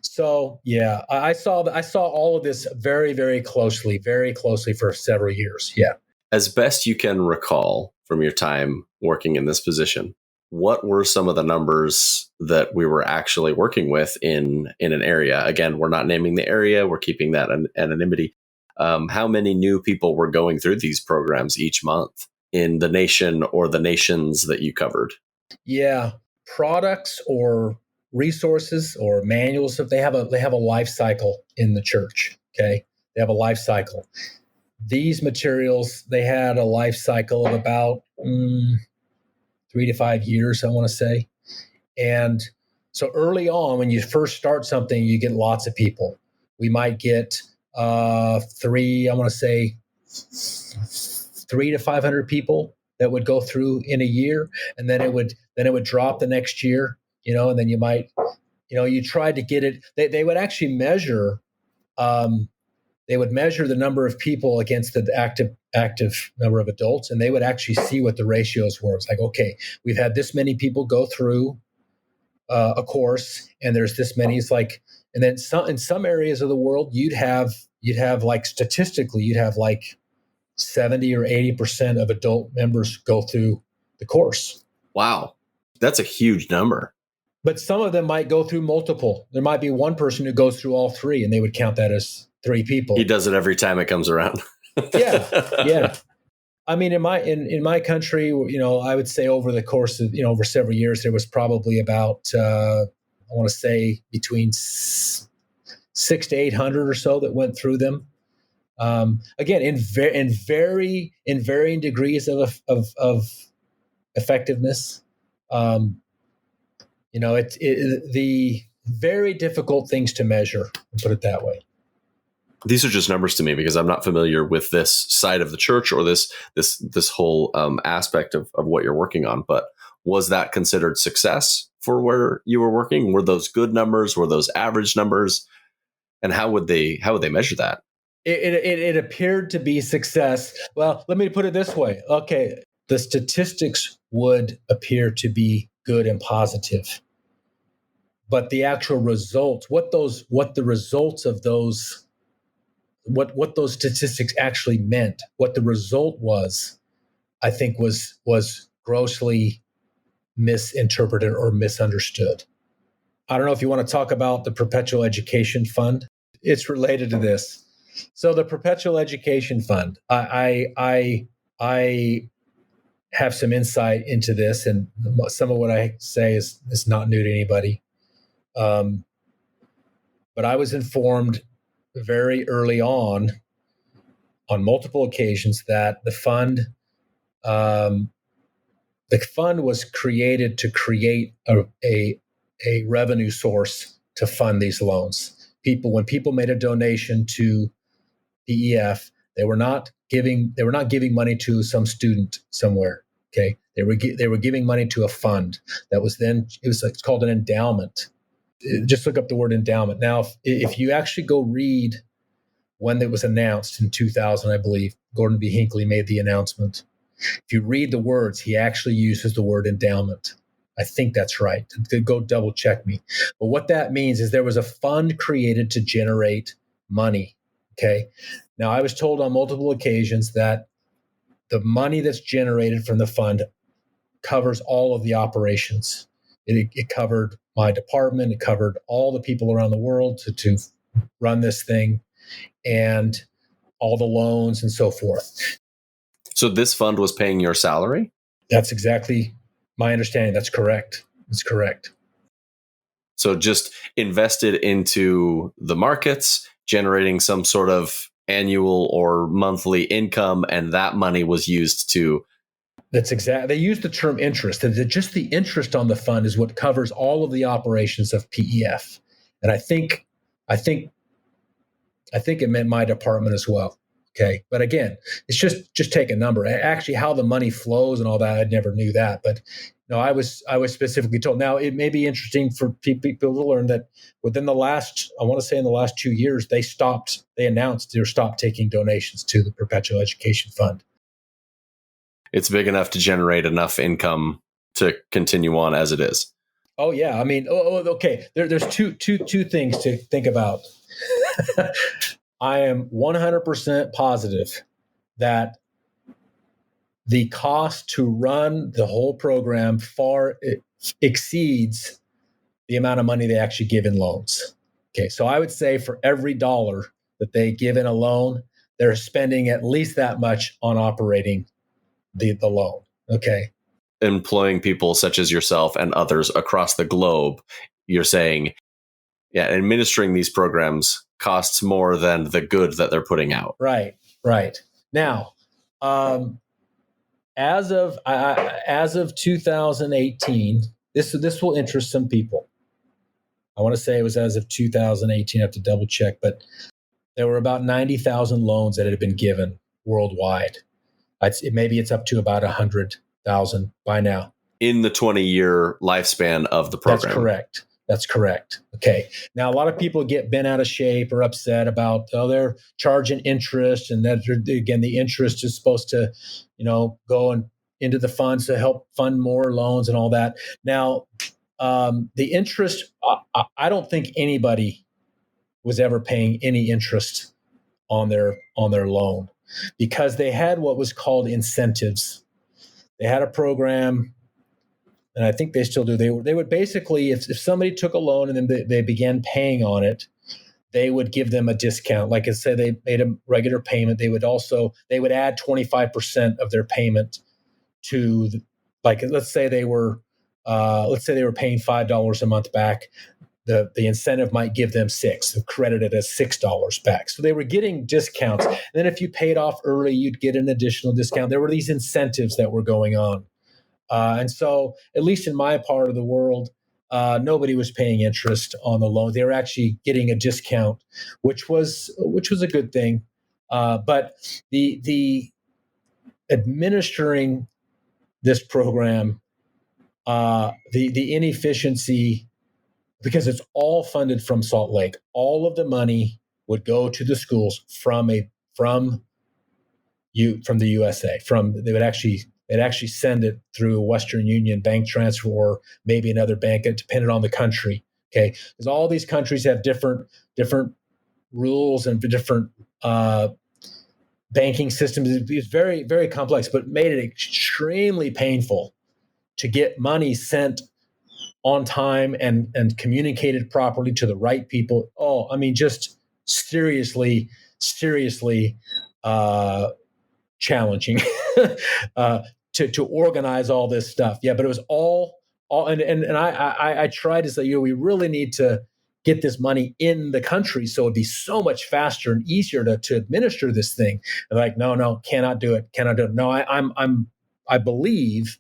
So yeah, I saw all of this very, very closely for several years. Yeah. As best you can recall from your time working in this position, what were some of the numbers that we were actually working with in an area? Again, we're not naming the area. We're keeping that anonymity. How many new people were going through these programs each month in the nation or the nations that you covered? Yeah. Products or resources or manuals, if they have a life cycle in the church. Okay. They have a life cycle. These materials, they had a life cycle of about 3 to 5 years, I want to say. And so early on, when you first start something, you get lots of people. We might get 3 to 500 people that would go through in a year, and then it would drop the next year, and then you might, you tried to get it. They would actually measure. They would measure the number of people against the active number of adults, and they would actually see what the ratios were. It's like, okay, we've had this many people go through a course, and there's this many. It's like, and then in some areas of the world, you'd have like statistically, you'd have like 70 or 80% of adult members go through the course. Wow, that's a huge number. But some of them might go through multiple. There might be one person who goes through all 3, and they would count that as 3 people. He does it every time it comes around. Yeah. I mean, in my country, I would say over the course of, over several years, there was probably about, I want to say between 600 to 800 or so that went through them. Again, in varying degrees of effectiveness. The very difficult things to measure, put it that way. These are just numbers to me because I'm not familiar with this side of the church or this whole aspect of what you're working on. But was that considered success for where you were working? Were those good numbers? Were those average numbers? And how would they measure that? It appeared to be success. Well, let me put it this way. Okay, the statistics would appear to be good and positive, but the actual results, what the results of those, what those statistics actually meant, what the result was, I think was grossly misinterpreted or misunderstood. I don't know if you want to talk about the Perpetual Education Fund. It's related to this. So the Perpetual Education Fund, I have some insight into this, and some of what I say is not new to anybody. But I was informed very early on multiple occasions, that the fund was created to create a revenue source to fund these loans. When people made a donation to PEF, they were not giving money to some student somewhere. Okay, they were giving money to a fund that was it's called an endowment. Just look up the word endowment. Now, if you actually go read when it was announced in 2000, I believe Gordon B. Hinckley made the announcement. If you read the words, he actually uses the word endowment. I think that's right. Go double check me. But what that means is there was a fund created to generate money. Okay. Now, I was told on multiple occasions that the money that's generated from the fund covers all of the operations. It covered my department. It covered all the people around the world to run this thing, and all the loans and so forth. So this fund was paying your salary? That's exactly my understanding. That's correct. That's correct. So just invested into the markets, generating some sort of annual or monthly income, and that money was used to. That's exactly. They use the term interest. Just the interest on the fund is what covers all of the operations of PEF, and I think it meant my department as well. Okay, but again, it's just take a number. Actually, how the money flows and all that, I never knew that. But no, I was specifically told. Now, it may be interesting for people to learn that within the last, I want to say in the last 2 years, they announced they stopped taking donations to the Perpetual Education Fund. It's big enough to generate enough income to continue on as it is. Oh yeah, I mean, okay. There's two things to think about. I am 100% positive that the cost to run the whole program far exceeds the amount of money they actually give in loans. Okay, so I would say for every dollar that they give in a loan, they're spending at least that much on operating the loan. Okay. Employing people such as yourself and others across the globe, you're saying, yeah, administering these programs costs more than the good that they're putting out. Right. Now, as of 2018, this will interest some people. I want to say it was as of 2018. I have to double check, but there were about 90,000 loans that had been given worldwide. Maybe it's up to about 100,000 by now. In the 20-year lifespan of the program. That's correct. Okay. Now, a lot of people get bent out of shape or upset about, they're charging interest, and that, again, the interest is supposed to, go into the funds to help fund more loans and all that. Now, the interest, I don't think anybody was ever paying any interest on their loan, because they had what was called incentives. They had a program, and I think they still do. They would basically, if somebody took a loan and then they began paying on it, they would give them a discount. Like I said, they made a regular payment. They would add 25% of their payment to, let's say they were paying $5 a month back. The incentive might give them $6, credited as $6 back. So they were getting discounts. And then if you paid off early, you'd get an additional discount. There were these incentives that were going on. And so, at least in my part of the world, nobody was paying interest on the loan. They were actually getting a discount, which was a good thing. But the administering this program, the inefficiency, because it's all funded from Salt Lake, all of the money would go to the schools from the USA. They'd actually send it through a Western Union bank transfer, or maybe another bank, depending on the country. Okay, because all these countries have different rules and different banking systems. It's very, very complex, but made it extremely painful to get money sent on time and communicated properly to the right people. Oh, I mean, just seriously challenging to organize all this stuff. Yeah, but it was all and I tried to say, we really need to get this money in the country so it'd be so much faster and easier to administer this thing. And like, no, cannot do it. No, I believe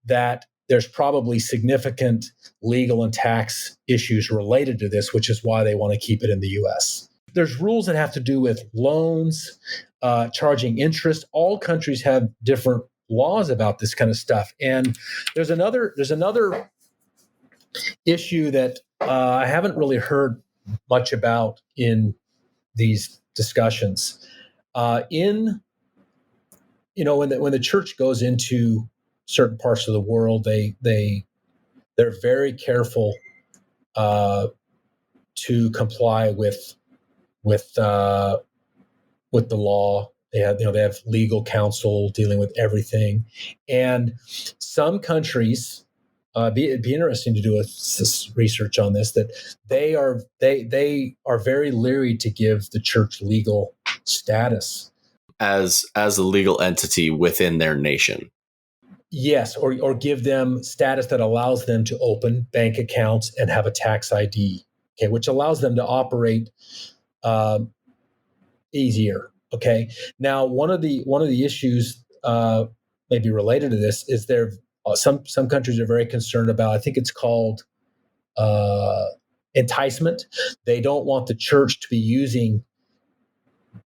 that there's probably significant legal and tax issues related to this, which is why they want to keep it in the U.S. There's rules that have to do with loans, charging interest. All countries have different laws about this kind of stuff. And there's another issue that I haven't really heard much about in these discussions. When the church goes into certain parts of the world, they're very careful to comply with the law. They have legal counsel dealing with everything, and some countries. It'd be interesting to do a research on this. That they are very leery to give the church legal status as a legal entity within their nation. Yes, or give them status that allows them to open bank accounts and have a tax ID, okay, which allows them to operate easier. Okay. Now, one of the issues maybe related to this is there some countries are very concerned about. I think it's called enticement. They don't want the church to be using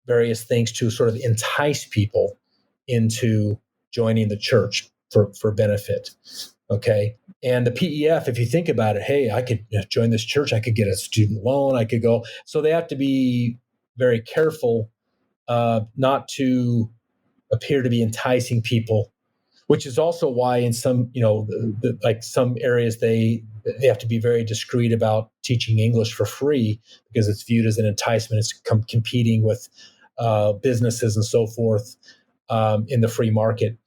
various things to sort of entice people into joining the church for benefit. Okay. And the PEF, if you think about it, hey, I could join this church, I could get a student loan, I could go. So they have to be very careful not to appear to be enticing people, which is also why in some, like some areas, they have to be very discreet about teaching English for free because it's viewed as an enticement. It's competing with businesses and so forth in the free market.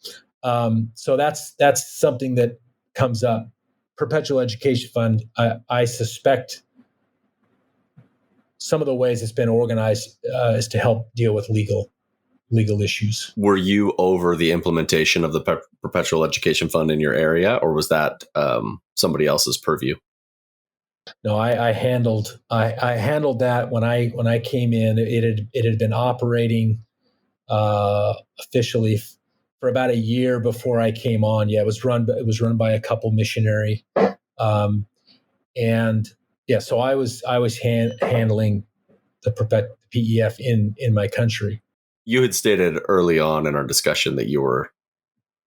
So that's something that comes up. Perpetual Education Fund, I suspect some of the ways it's been organized is to help deal with legal issues. Were you over the implementation of the Perpetual Education Fund in your area, or was that somebody else's purview? No, I handled that when I came in. It had been operating officially for about a year before I came on. Yeah, it was run by a couple missionary, and yeah, so I was handling the PEF in my country. You had stated early on in our discussion that you were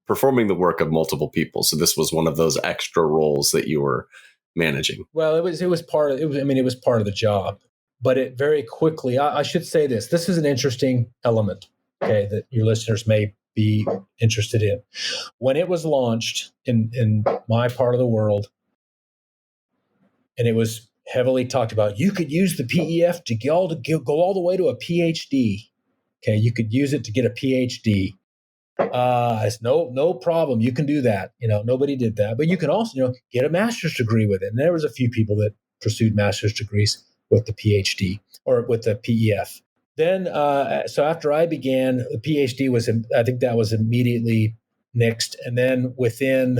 performing the work of multiple people, so this was one of those extra roles that you were managing. Well, it was part of it. It was part of the job, but it very quickly. I should say this. This is an interesting element, okay, that your listeners may be interested in. When it was launched in my part of the world, and it was heavily talked about, you could use the PEF to go all the way to a PhD. Okay, you could use it to get a PhD. It's no problem. You can do that. Nobody did that, but you can also, get a master's degree with it. And there was a few people that pursued master's degrees with the PhD or with the PEF. Then, so after I began, the PhD I think that was immediately nixed. And then within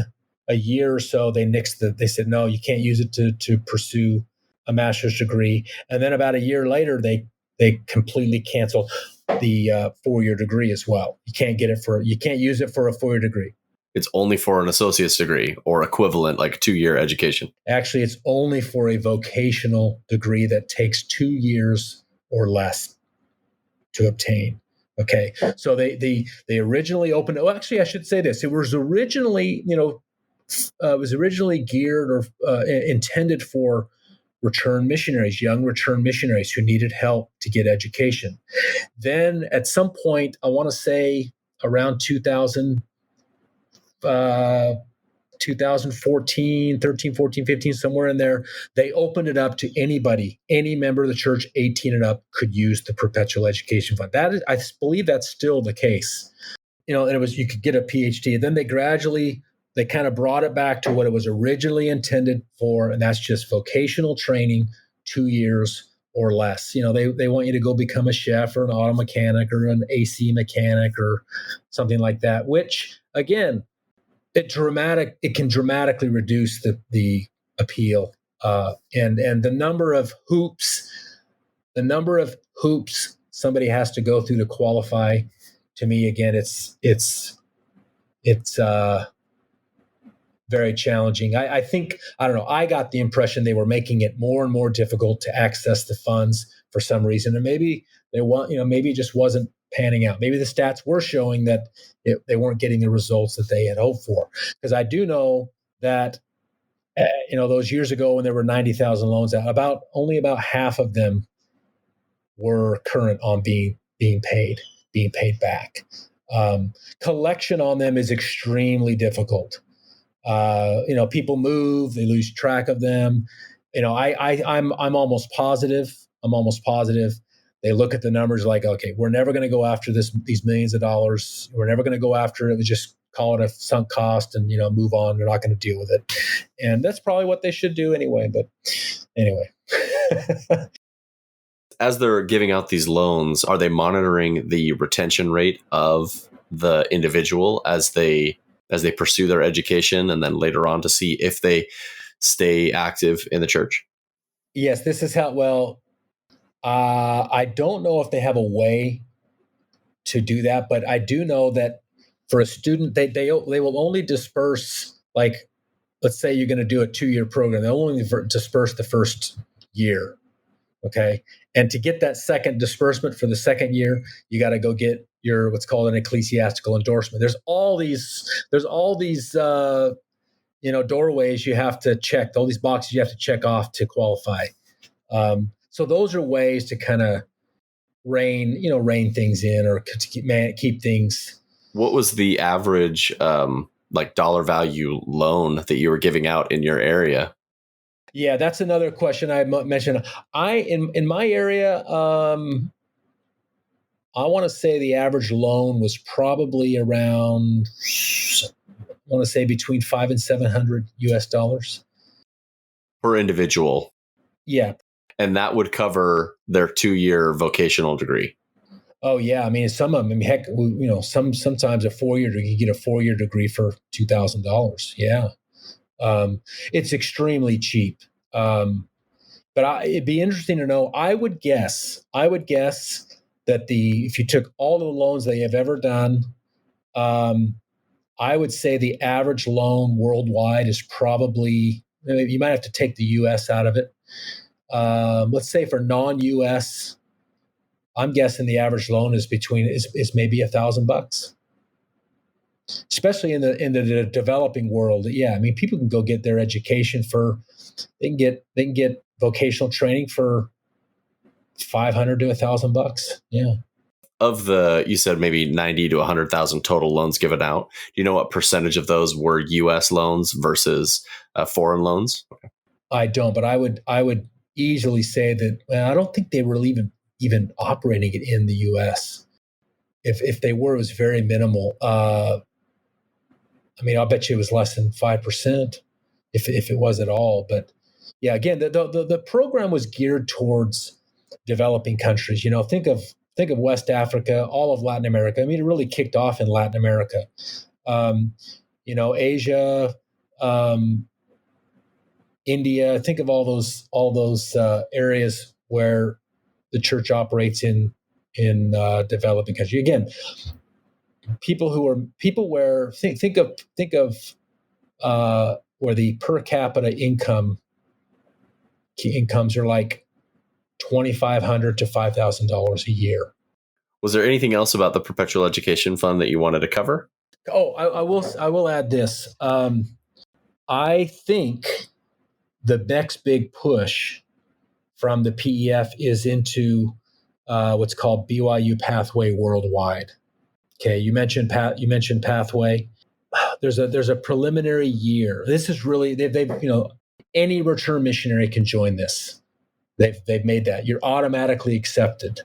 a year or so, they nixed they said, no, you can't use it to pursue a master's degree. And then about a year later, they completely canceled the 4-year degree as well. You can't use it for a 4-year degree. It's only for an associate's degree or equivalent, like 2-year education. Actually, it's only for a vocational degree that takes 2 years or less to obtain. Okay, so they originally opened. Oh, actually, I should say this. It was originally, geared or intended for young return missionaries who needed help to get education. Then at some point, I want to say around 2014, 13, 14, 15, somewhere in there, they opened it up to anybody, any member of the church 18 and up could use the Perpetual Education Fund. I believe that's still the case. And it was, you could get a PhD. Then they gradually they kind of brought it back to what it was originally intended for, and that's just vocational training, 2 years or less. They want you to go become a chef or an auto mechanic or an AC mechanic or something like that, which again, it can dramatically reduce the appeal, and the number of hoops somebody has to go through to qualify. To me, again, it's very challenging. I think, I don't know, I got the impression they were making it more and more difficult to access the funds for some reason. And maybe maybe it just wasn't panning out. Maybe the stats were showing that they weren't getting the results that they had hoped for. Because I do know that, those years ago when there were 90,000 loans out, only about half of them were current on being paid back. Collection on them is extremely difficult. People move, they lose track of them. I'm almost positive. They look at the numbers like, okay, we're never going to go after these millions of dollars. We're never going to go after it. We just call it a sunk cost and, move on. They're not going to deal with it. And that's probably what they should do anyway. But anyway. As they're giving out these loans, are they monitoring the retention rate of the individual as they pursue their education and then later on to see if they stay active in the church? Yes, this is how, I don't know if they have a way to do that, but I do know that for a student, they will only disperse, like, let's say you're going to do a 2-year program. They'll only disperse the first year. Okay. And to get that second disbursement for the second year, you got to go get your, what's called an ecclesiastical endorsement. There's all these doorways you have to check, all these boxes you have to check off to qualify. So those are ways to kind of rein things in or keep things. What was the average dollar value loan that you were giving out in your area? Yeah, that's another question I mentioned. In my area, I want to say the average loan was probably around, I want to say between $500 and $700 US per individual. Yeah, and that would cover their 2-year vocational degree. Oh yeah, I mean some of them. I mean, heck, sometimes a 4-year degree, you get a 4-year degree for $2,000. Yeah. It's extremely cheap. But it'd be interesting to know. I would guess that if you took all of the loans they have ever done, I would say the average loan worldwide is probably, you might have to take the U.S. out of it. Let's say for non-U.S., I'm guessing the average loan is maybe $1,000. Especially in the developing world. Yeah, I mean, people can go get their education they can get vocational training for $500 to $1,000. Yeah. Of you said maybe 90 to 100,000 total loans given out. Do you know what percentage of those were U.S. loans versus foreign loans? I don't, but I would easily say that I don't think they were even operating it in the U.S. If they were, it was very minimal. I mean, I'll bet you it was less than 5%, if it was at all. But yeah, again, the program was geared towards developing countries. Think of West Africa, all of Latin America. I mean, it really kicked off in Latin America. Asia, India. Think of all those areas where the church operates in developing countries. Again, think of where the per capita incomes are like $2,500 to $5,000 a year. Was there anything else about the Perpetual Education Fund that you wanted to cover? Oh, I will add this. I think the next big push from the PEF is into what's called BYU Pathway Worldwide. Okay, you mentioned Pathway. There's a preliminary year. This is really they've any return missionary can join this. They've made that. You're automatically accepted.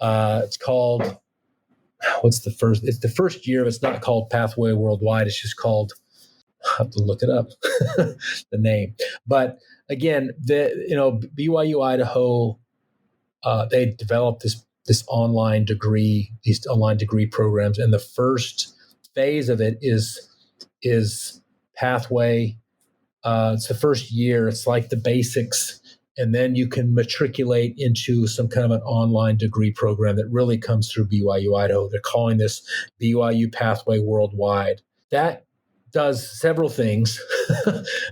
It's called, what's the first? It's the first year. It's not called Pathway Worldwide. It's just called, I have to look it up, the name. But again, BYU Idaho, they developed this online degree, these online degree programs, and the first phase of it is pathway. It's the first year. It's like the basics, and then you can matriculate into some kind of an online degree program that really comes through BYU Idaho. They're calling this BYU Pathway Worldwide. That does several things.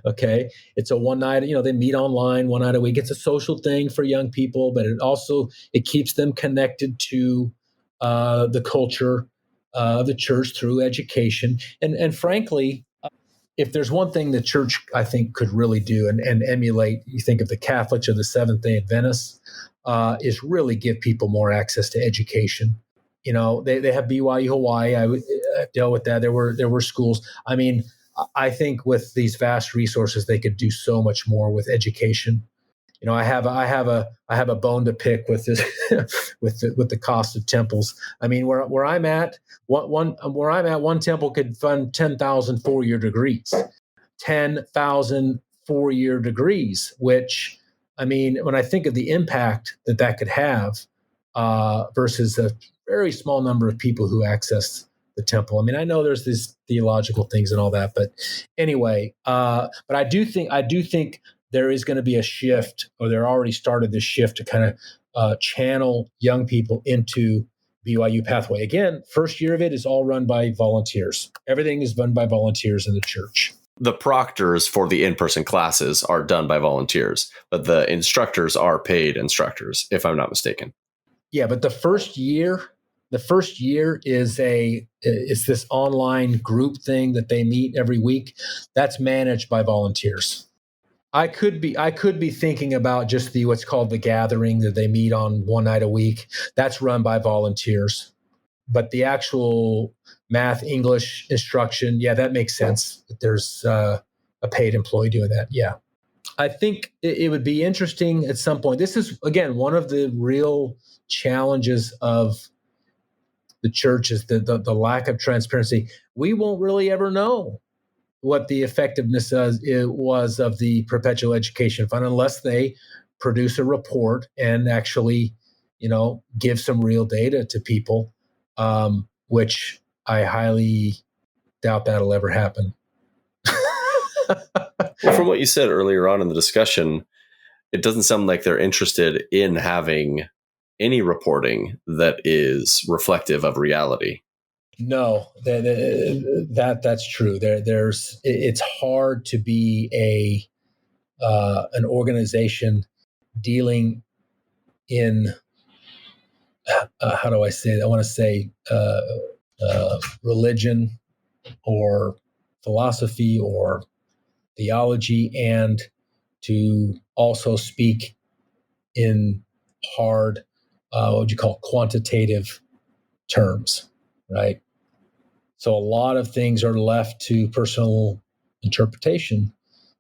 Okay. It's a one night, they meet online one night a week. It's a social thing for young people, but it keeps them connected to the culture of the church through education. And frankly, if there's one thing the church, I think, could really do and emulate, you think of the Catholics or the Seventh-day Adventists, is really give people more access to education. They have BYU Hawaii. I dealt with that. There were schools. I mean, I think with these vast resources, they could do so much more with education. I have a bone to pick with this with the cost of temples. I mean, where I'm at, one temple could fund 10,000 4-year degrees, 10,000 4-year degrees. Which, I mean, when I think of the impact that could have versus a very small number of people who access the temple. I mean, I know there's these theological things and all that, but anyway, but I do think there is going to be a shift, or there already started this shift to kind of channel young people into BYU Pathway. Again, first year of it is all run by volunteers. Everything is run by volunteers in the church. The proctors for the in-person classes are done by volunteers, but the instructors are paid instructors, if I'm not mistaken. Yeah, but the first year is this online group thing that they meet every week. That's managed by volunteers. I could be thinking about just what's called the gathering that they meet on one night a week. That's run by volunteers. But the actual math, English instruction, yeah, that makes sense. There's a paid employee doing that. Yeah. I think it would be interesting at some point. This is, again, one of the real challenges of the church is the lack of transparency. We won't really ever know what the effectiveness was of the Perpetual Education Fund unless they produce a report and actually, give some real data to people, which I highly doubt that'll ever happen. Well, from what you said earlier on in the discussion, it doesn't sound like they're interested in having any reporting that is reflective of reality. No, that's true. It's hard to be an organization dealing in how do I say it? I want to say religion or philosophy or theology, and to also speak in hard, what would you call quantitative terms, right? So a lot of things are left to personal interpretation,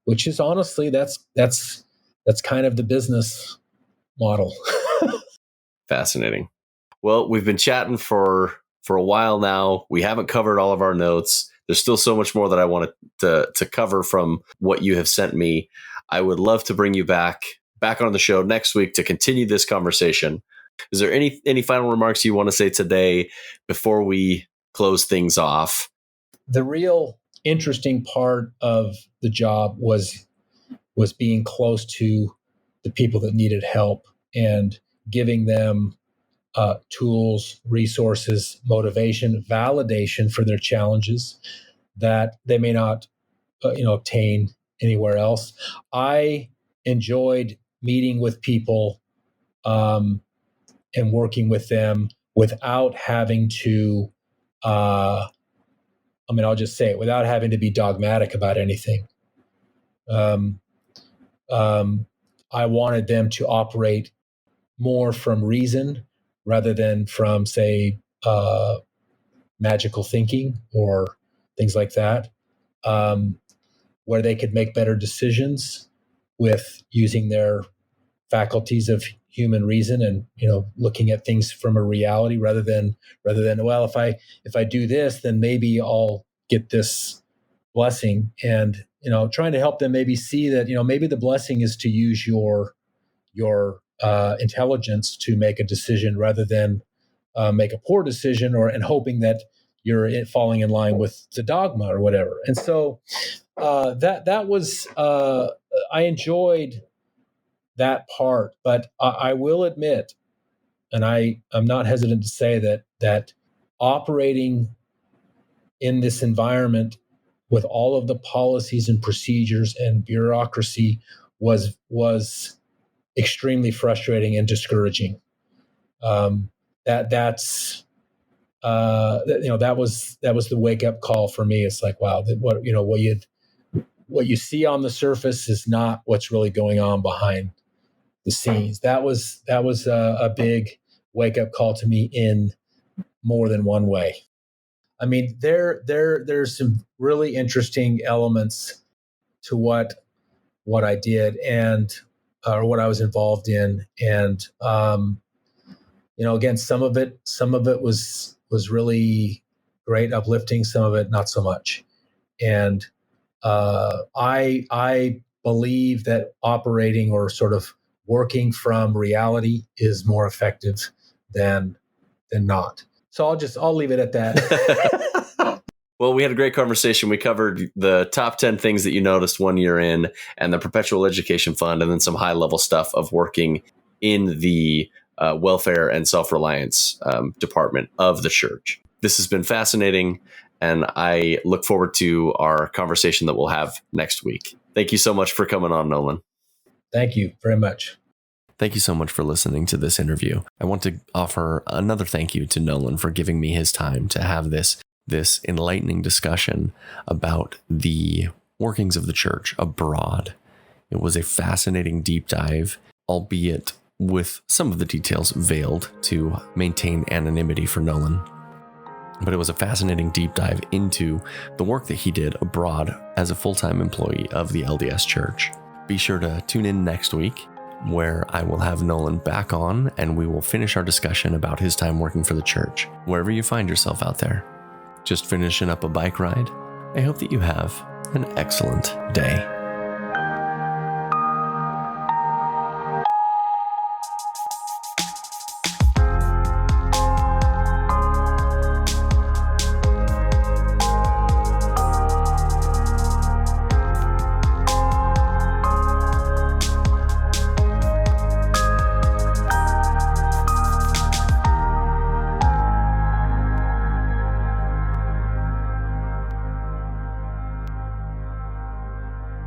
which is honestly that's kind of the business model. Fascinating. Well, we've been chatting for a while now. We haven't covered all of our notes. There's still so much more that I wanted to cover from what you have sent me. I would love to bring you back on the show next week to continue this conversation. Is there any final remarks you want to say today before we close things off? The real interesting part of the job was being close to the people that needed help and giving them tools, resources, motivation, validation for their challenges that they may not obtain anywhere else. I enjoyed meeting with people and working with them without having to I'll just say it, without having to be dogmatic about anything. I wanted them to operate more from reason rather than from, say, magical thinking or things like that, where they could make better decisions with using their faculties of human reason and looking at things from a reality rather than well, if I do this, then maybe I'll get this blessing, and trying to help them maybe see that maybe the blessing is to use your intelligence to make a decision rather than make a poor decision, and hoping that you're falling in line with the dogma or whatever. And so that was I enjoyed that part, but I will admit, and I'm not hesitant to say that operating in this environment with all of the policies and procedures and bureaucracy was extremely frustrating and discouraging. That was the wake up call for me. It's like, wow, what you see on the surface is not what's really going on behind the scenes. That was a big wake up call to me in more than one way. I mean, there's some really interesting elements to what I did and or what I was involved in, and again, some of it was really great, uplifting. Some of it not so much, and I believe that operating or sort of working from reality is more effective than not. So I'll leave it at that. Well, we had a great conversation. We covered the top 10 things that you noticed 1 year in, and the Perpetual Education Fund, and then some high level stuff of working in the Welfare and Self Reliance department of the church. This has been fascinating, and I look forward to our conversation that we'll have next week. Thank you so much for coming on, Nolan. Thank you very much. Thank you so much for listening to this interview. I want to offer another thank you to Nolan for giving me his time to have this enlightening discussion about the workings of the church abroad. It was a fascinating deep dive, albeit with some of the details veiled to maintain anonymity for Nolan. But it was a fascinating deep dive into the work that he did abroad as a full-time employee of the LDS Church. Be sure to tune in next week, where I will have Nolan back on and we will finish our discussion about his time working for the church. Wherever you find yourself out there, just finishing up a bike ride, I hope that you have an excellent day.